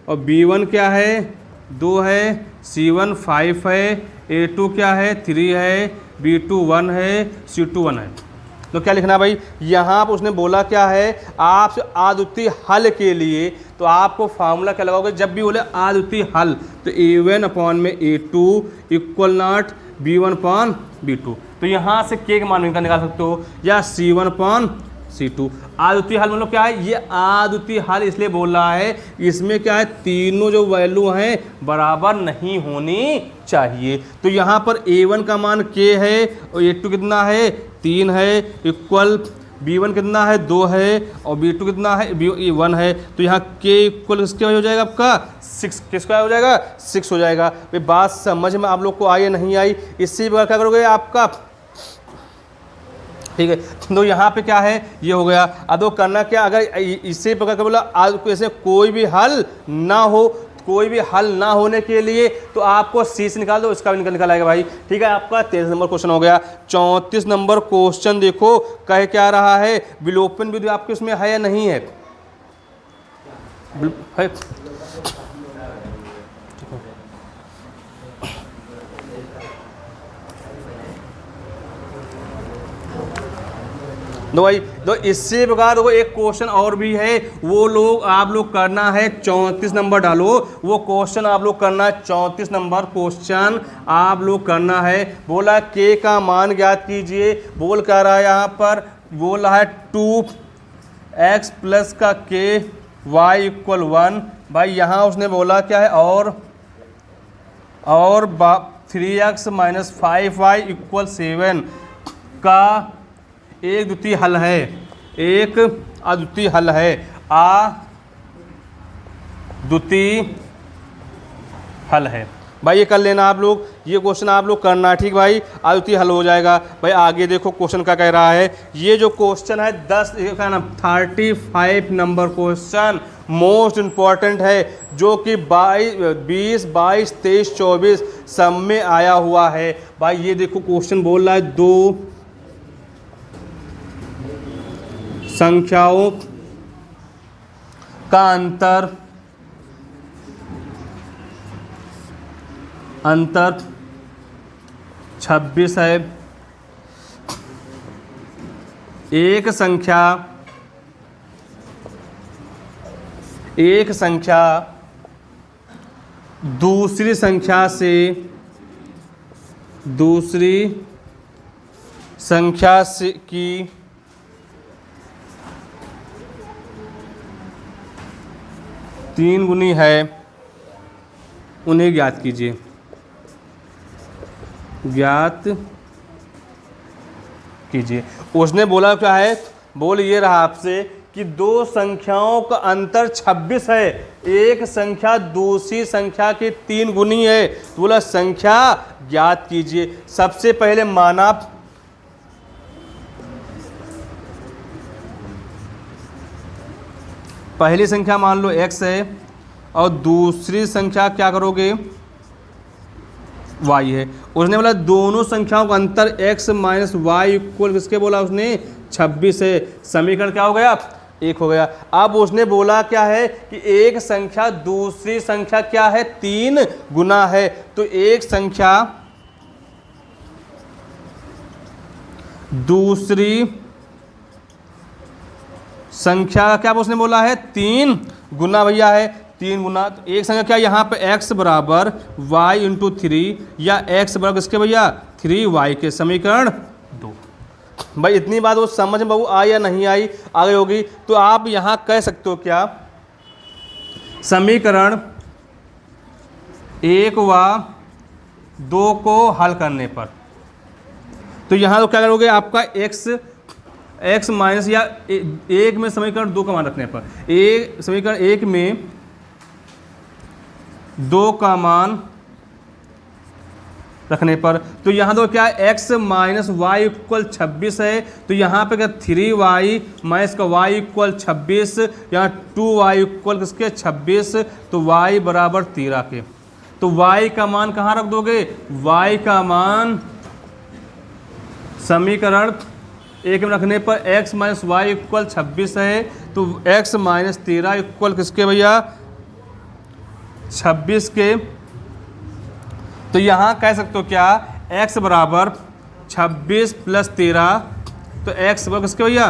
और b1 क्या है 2 है, c1 5 है, a2 क्या है 3 है, b2 1 है, c2 1 है। तो क्या लिखना भाई, यहाँ पर उसने बोला क्या है आपसे अद्वितीय हल के लिए, तो आपको फार्मूला क्या लगाओगे जब भी बोले अद्वितीय हल, तो a1 अपॉन में a2 equal not b1 upon b2। तो यहाँ से के मान निकाल सकते हो, या c1 अपॉन c2। अद्वितीय हल मतलब क्या है, ये अद्वितीय हल इसलिए बोल रहा है इसमें क्या है तीनों जो वैल्यू हैं बराबर नहीं होनी चाहिए। तो यहाँ पर a1 का मान k है और a2 कितना है 3 है, इक्वल b1 कितना है 2 है और b2 कितना है 1 है। तो यहाँ k इक्वल किसके हो जाएगा आपका 6, किसका हो जाएगा 6 हो जाएगा। भाई बात समझ में आप लोग को आई या नहीं आई, इससे क्या करोगे आपका, ठीक है। तो यहाँ पे क्या है ये हो गया। अब वो करना क्या, अगर इससे पकड़ कर बोला आज ऐसे कोई भी हल ना हो, कोई भी हल ना होने के लिए तो आपको सी से निकाल दो, इसका भी निकल आएगा भाई। ठीक है, आपका 23 नंबर क्वेश्चन हो गया। 34 नंबर क्वेश्चन देखो कह क्या रहा है, विलोपन विधि आपके उसमें है या नहीं है, है? तो भाई तो इससे प्रकार वो एक क्वेश्चन और भी है, वो लोग आप लोग करना है 34 नंबर डालो, वो क्वेश्चन आप लोग करना है 34 नंबर क्वेश्चन आप लोग करना है। बोला के का मान ज्ञात कीजिए, बोल क्या रहा है यहाँ पर, बोल रहा है 2x प्लस का के y इक्वल 1। भाई यहाँ उसने बोला क्या है और 3x माइनस 5y इक्वल 7 का एक द्वितीय हल है, एक अद्वितीय हल है, अद्वितीय हल है। भाई ये कर लेना आप लोग, ये क्वेश्चन आप लोग करना, ठीक भाई, आयुति हल हो जाएगा। भाई आगे देखो क्वेश्चन क्या कह रहा है, ये जो क्वेश्चन है 35 नंबर क्वेश्चन मोस्ट इम्पॉर्टेंट है, जो कि 20, 22, 23, 24 सब में आया हुआ है। भाई ये देखो क्वेश्चन बोल रहा है दो संख्याओं का अंतर 26 है। एक संख्या दूसरी संख्या से की 3 गुनी है, उन्हें ज्ञात कीजिए। उसने बोला क्या है, बोल ये रहा आपसे कि दो संख्याओं का अंतर 26 है, एक संख्या दूसरी संख्या के 3 गुनी है, तो बोला संख्या ज्ञात कीजिए। सबसे पहले माना पहली संख्या मान लो x है और दूसरी संख्या क्या करोगे y है। उसने बोला दोनों संख्याओं का अंतर x माइनस वाई इक्वल किसके बोला उसने 26 है। समीकरण क्या हो गया, 1 हो गया। अब उसने बोला क्या है कि एक संख्या दूसरी संख्या क्या है 3 गुना है, तो एक संख्या दूसरी संख्या का क्या उसने बोला है 3 गुना भैया है, 3 गुना। तो एक संख्या क्या यहाँ पे x बराबर y इंटू 3 या x बराबर किसके भैया 3y के, समीकरण 2। भाई इतनी बात वो समझ में बहु आई या नहीं आई, आ गई होगी। तो आप यहाँ कह सकते हो क्या, समीकरण 1 व 2 को हल करने पर, तो यहाँ तो क्या करोगे आपका x माइनस या एक में समीकरण 2 का मान रखने पर, समीकरण 1 में 2 का मान रखने पर, तो यहाँ तो क्या है x माइनस वाई इक्वल 26 है, तो यहाँ पे क्या 3y माइनस का y इक्वल 26, यहाँ 2y इक्वल किसके 26, तो y बराबर 13 के। तो y का मान कहाँ रख दोगे, y का मान समीकरण 1 में रखने पर x माइनस वाई इक्वल 26 है, तो x माइनस 13 इक्वल किसके भैया 26 के। तो यहाँ कह सकते हो क्या x बराबर 26 प्लस 13, तो x बराबर किसके भैया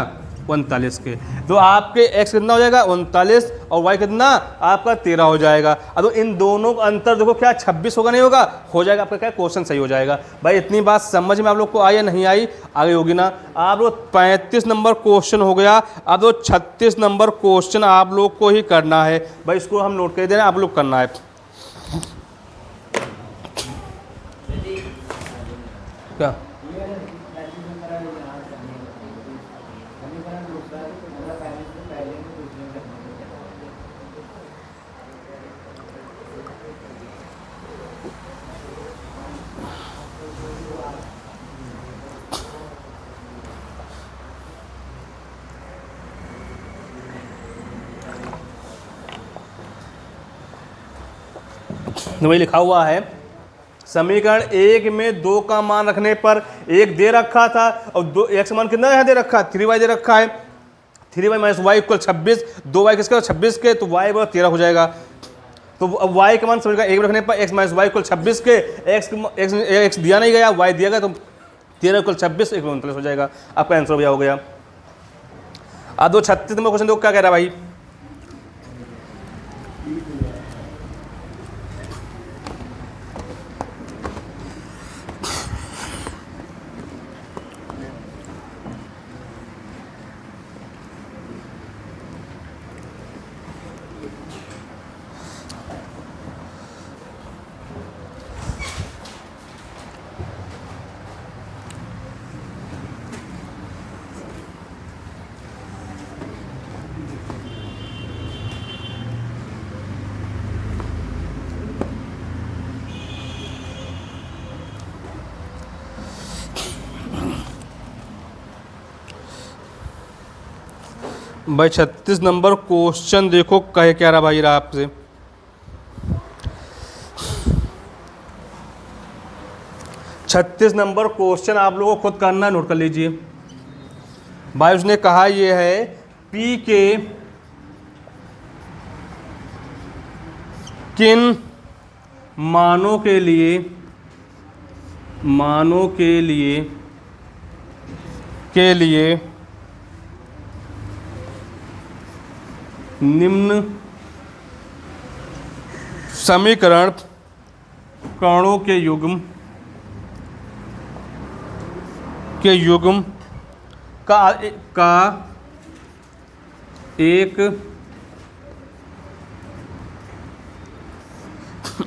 39 के। तो आपके x कितना हो जाएगा 39 और y कितना आपका 13 हो जाएगा। अब इन दोनों का अंतर देखो क्या 26 होगा नहीं होगा, हो जाएगा आपका, क्या क्वेश्चन सही हो जाएगा। भाई इतनी बात समझ में आप लोग को आई या नहीं आई, आगे होगी ना। आप लोग 35 नंबर क्वेश्चन हो गया, अब वो 36 नंबर क्वेश्चन आप लोग को ही करना है। भाई इसको हम नोट कर दे रहे हैं, आप लोग करना है क्या। वही लिखा हुआ है, समीकरण 1 में 2 का मान रखने पर 1 दे रखा था और 2 x मान कितना यहाँ दे रखा है 3y दे रखा है, 3y minus Y equal 26, 2y किसका 26 के, तो y बराबर 13 हो जाएगा। तो अब y का मान समीकरण 1 में रखने पर x माइनस वाई इक्वल 26 के, x दिया नहीं गया y दिया गया, तो 13 इक्वल 26 1 39 हो जाएगा। आपका आंसर भैया हो गया। अब 36 नंबर क्वेश्चन देखो क्या कह रहा है भाई, भाई 36 नंबर क्वेश्चन देखो कहे क्या रहा भाई रहा आपसे। 36 नंबर क्वेश्चन आप लोगों को खुद करना है, नोट कर लीजिए भाई। उसने कहा ये है P के किन मानों के लिए निम्न समीकरण कणों के युग्म का एक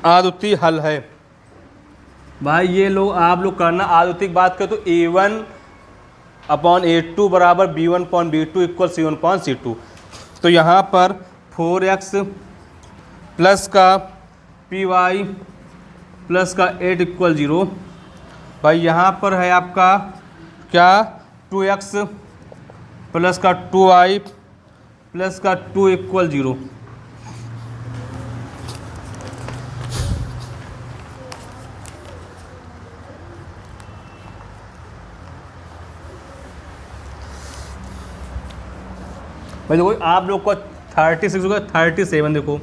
आदुति हल है। भाई ये लोग आप लोग करना, आदुति की बात करें तो A1/A2 बराबर B1/B2 इक्वल C1/C2। तो यहाँ पर 4x प्लस का py प्लस का 8 इक्वल 0। भाई यहाँ पर है आपका क्या 2x प्लस का 2y प्लस का 2 इक्वल 0। भाई देखो आप लोग को 36 होगा 37, देखो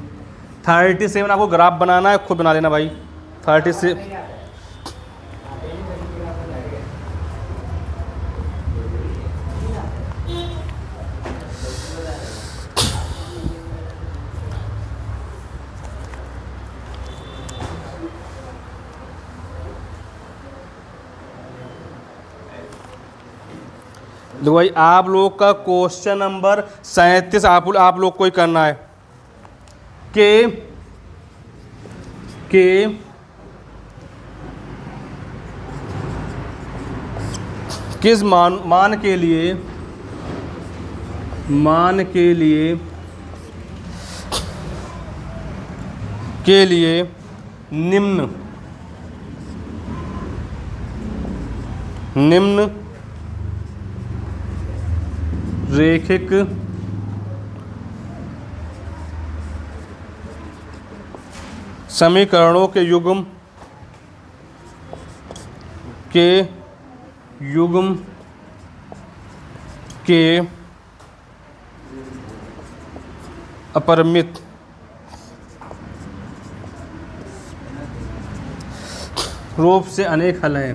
37 आपको ग्राफ बनाना है, खुद बना लेना भाई। 36 देखो भाई आप लोग का क्वेश्चन नंबर 37 आप लोग को ही करना है के किस मान के लिए निम्न रेखिक समीकरणों के युग्म के अपरिमित रूप से अनेक हल हैं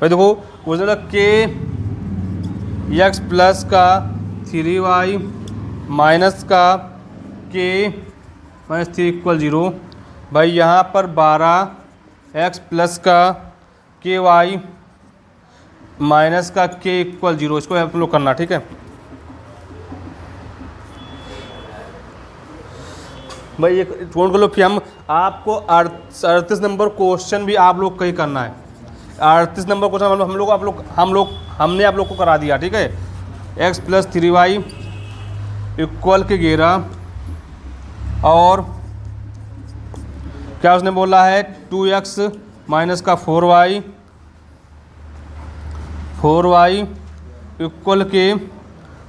भाई। देखो वो के एक्स प्लस का 3y माइनस का के माइनस 3 इक्वल 0। भाई यहाँ पर 12x प्लस का के वाई माइनस का के इक्वल 0, इसको आप लोग करना, ठीक है। भाई ये नोट कर लो। फिर हम आपको 38 नंबर क्वेश्चन भी आप लोग का ही करना है। 38 नंबर क्वेश्चन हमने आप लोग को करा दिया, ठीक है। x प्लस 3y इक्वल के 11 और क्या उसने बोला है 2x माइनस का 4y इक्वल के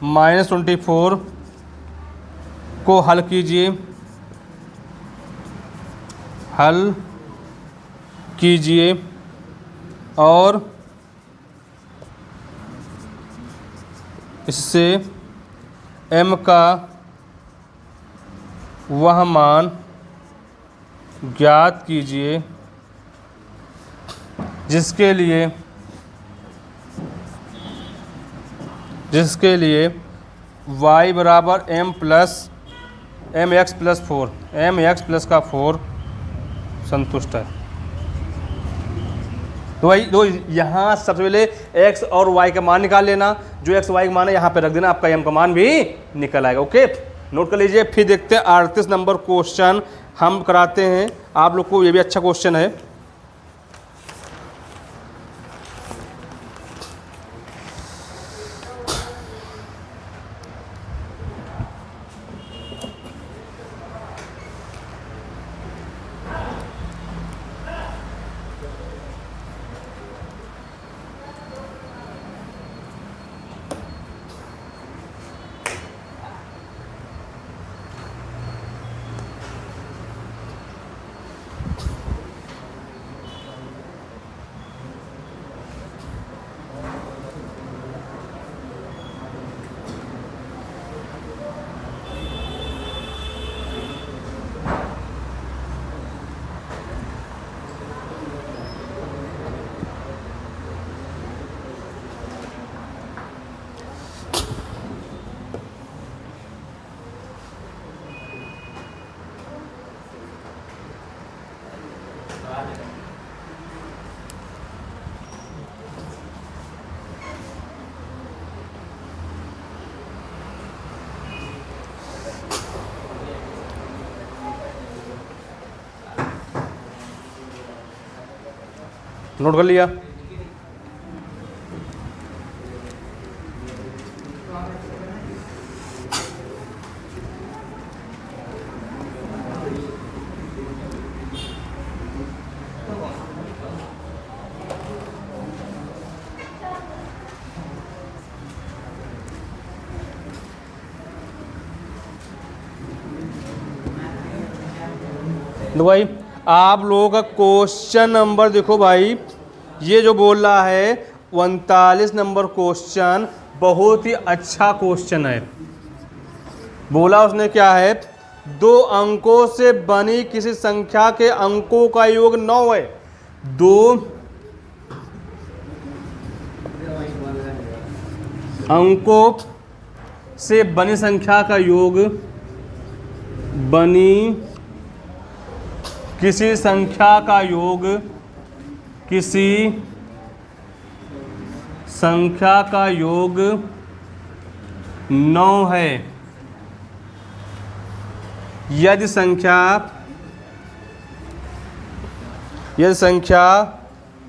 -24 को हल कीजिए और इससे m का वह मान ज्ञात कीजिए जिसके लिए y बराबर mx प्लस का 4 संतुष्ट है। तो भाई दो यहाँ सबसे पहले x और y का मान निकाल लेना, जो x y का मान है यहाँ पे रख देना, आपका m का मान भी निकल आएगा। ओके, नोट कर लीजिए। फिर देखते हैं 38 नंबर क्वेश्चन हम कराते हैं आप लोग को, ये भी अच्छा क्वेश्चन है। नोट कर लिया। तो भाई आप लोगों का क्वेश्चन नंबर देखो भाई, ये जो बोल रहा है 39 नंबर क्वेश्चन बहुत ही अच्छा क्वेश्चन है। बोला उसने क्या है, 2 अंकों से बनी किसी संख्या के अंकों का योग 9 है। 2 अंकों से बनी संख्या का योग, बनी किसी संख्या का योग, किसी संख्या का योग 9 है। यदि संख्या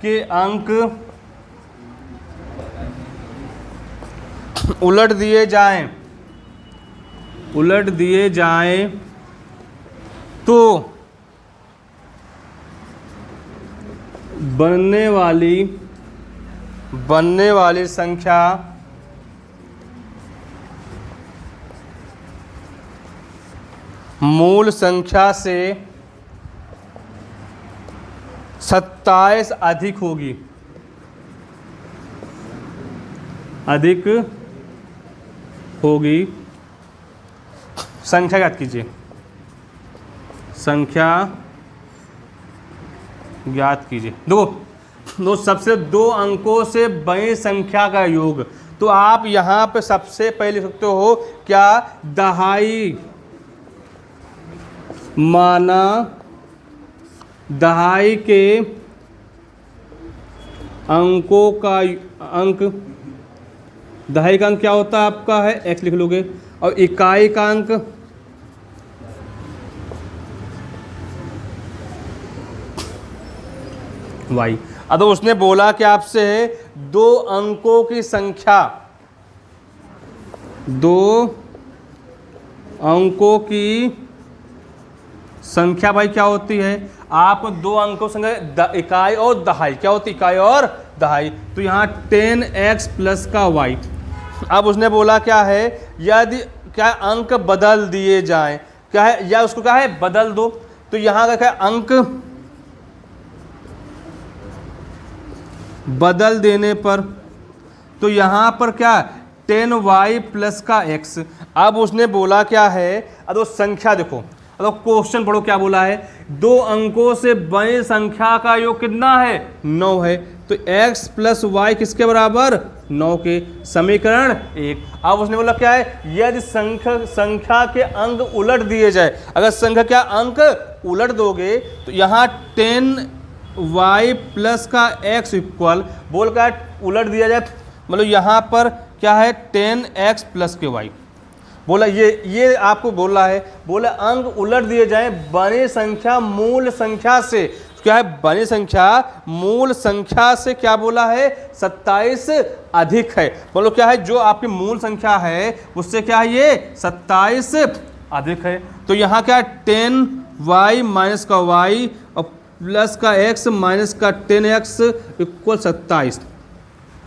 के अंक उलट दिए जाएं तो बनने वाली संख्या मूल संख्या से 27 अधिक होगी। संख्या ज्ञात कीजिए। संख्या ज्ञात कीजिए। दो सबसे 2 अंकों से बड़ी संख्या का योग, तो आप यहां पे सबसे पहले लिख सकते हो क्या, दहाई माना दहाई के अंकों का दहाई का अंक क्या होता है आपका है x लिख लोगे, और इकाई का अंक y। अब तो उसने बोला कि आपसे है 2 अंकों की संख्या, 2 अंकों की संख्या भाई क्या होती है, आपको 2 अंकों संख्या इकाई और दहाई, क्या होती है इकाई और दहाई, तो यहाँ 10x प्लस का y। अब उसने बोला क्या है, यदि क्या अंक बदल दिए जाएं, क्या है, या उसको क्या है बदल दो, तो यहाँ का क्या अंक बदल देने पर, तो यहाँ पर क्या 10y प्लस का x। अब उसने बोला क्या है, अब वो संख्या देखो, अब क्वेश्चन पढ़ो क्या बोला है, 2 अंकों से बड़ी संख्या का योग कितना है 9 है, तो x प्लस वाई किसके बराबर 9 के, समीकरण 1। अब उसने बोला क्या है, यदि संख्या के अंक उलट दिए जाए, अगर संख्या का अंक उलट दोगे तो यहाँ 10y प्लस का x इक्वल बोल का उलट दिया जाए, मतलब यहाँ पर क्या है 10x प्लस के y। बोला ये आपको बोला है, बोला अंक उलट दिए जाएं बड़ी संख्या मूल संख्या से, क्या है बड़ी संख्या मूल संख्या से क्या बोला है 27 अधिक है। बोलो क्या है, जो आपकी मूल संख्या है उससे क्या है ये 27 अधिक है, तो यहाँ क्या 10y माइनस का y और प्लस का x माइनस का 10x इक्वल 27।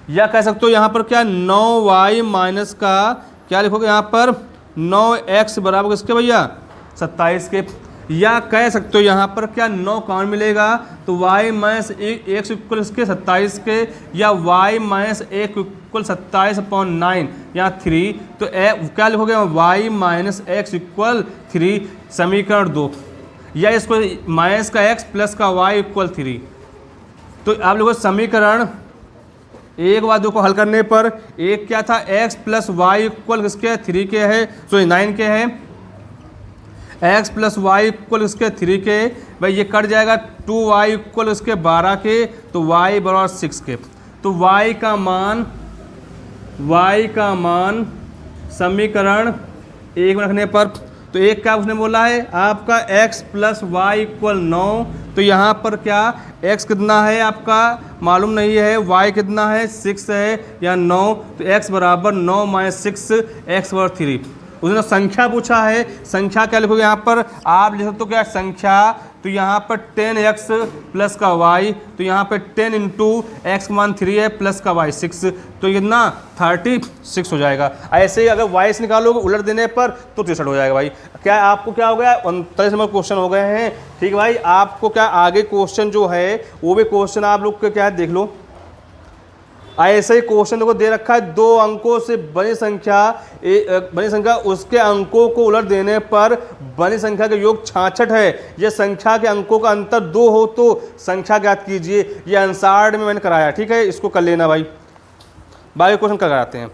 या कह सकते हो यहाँ पर क्या 9y माइनस का क्या लिखोगे यहाँ पर 9x बराबर किसके भैया 27 के, या कह सकते हो यहाँ पर क्या 9 कौन मिलेगा, तो y माइनस 1 इक्वल इसके 27 के, या y माइनस 1 इक्वल 27/9 यहाँ 3, तो क्या लिखोगे y माइनस x इक्वल 3 समीकरण 2, या इसको माइनस का x प्लस का y इक्वल 3। तो आप लोगों समीकरण एक बार दो को हल करने पर एक क्या था x प्लस वाई इक्वल किसके 3 के है, सॉरी 9 के है, x प्लस वाई इक्वल उसके 3 के, भाई ये कट जाएगा 2y इक्वल उसके 12 के, तो y बराबर 6 के। तो y का मान समीकरण 1 में रखने पर, तो एक क्या उसने बोला है आपका x प्लस वाई इक्वल 9, तो यहाँ पर क्या x कितना है आपका मालूम नहीं है, y कितना है 6 है या 9, तो x बराबर 9 माइनस 6 x बराबर 3। उसने संख्या पूछा है, संख्या क्या लिखोगे यहाँ पर आप लिख सकते हो क्या संख्या, तो यहाँ पर 10x प्लस का y, तो यहाँ पे 10 इंटू एक्स मान 3 है प्लस का y 6, तो कितना 36 हो जाएगा। ऐसे ही अगर y से निकालोगे उलट देने पर तो 63 हो जाएगा। भाई क्या आपको क्या हो गया 39 नंबर क्वेश्चन हो गए हैं। ठीक है भाई, आपको क्या आगे क्वेश्चन जो है वो भी क्वेश्चन आप लोग क्या है देख लो। ऐसे ही क्वेश्चन को दे रखा है 2 अंकों से बड़ी संख्या उसके अंकों को उलट देने पर बड़ी संख्या का योग 66 है। यह संख्या के अंकों का अंतर 2 हो तो संख्या ज्ञात कीजिए। ये आंसर में मैंने कराया, ठीक है, इसको कर लेना भाई। बाकी क्वेश्चन कराते हैं।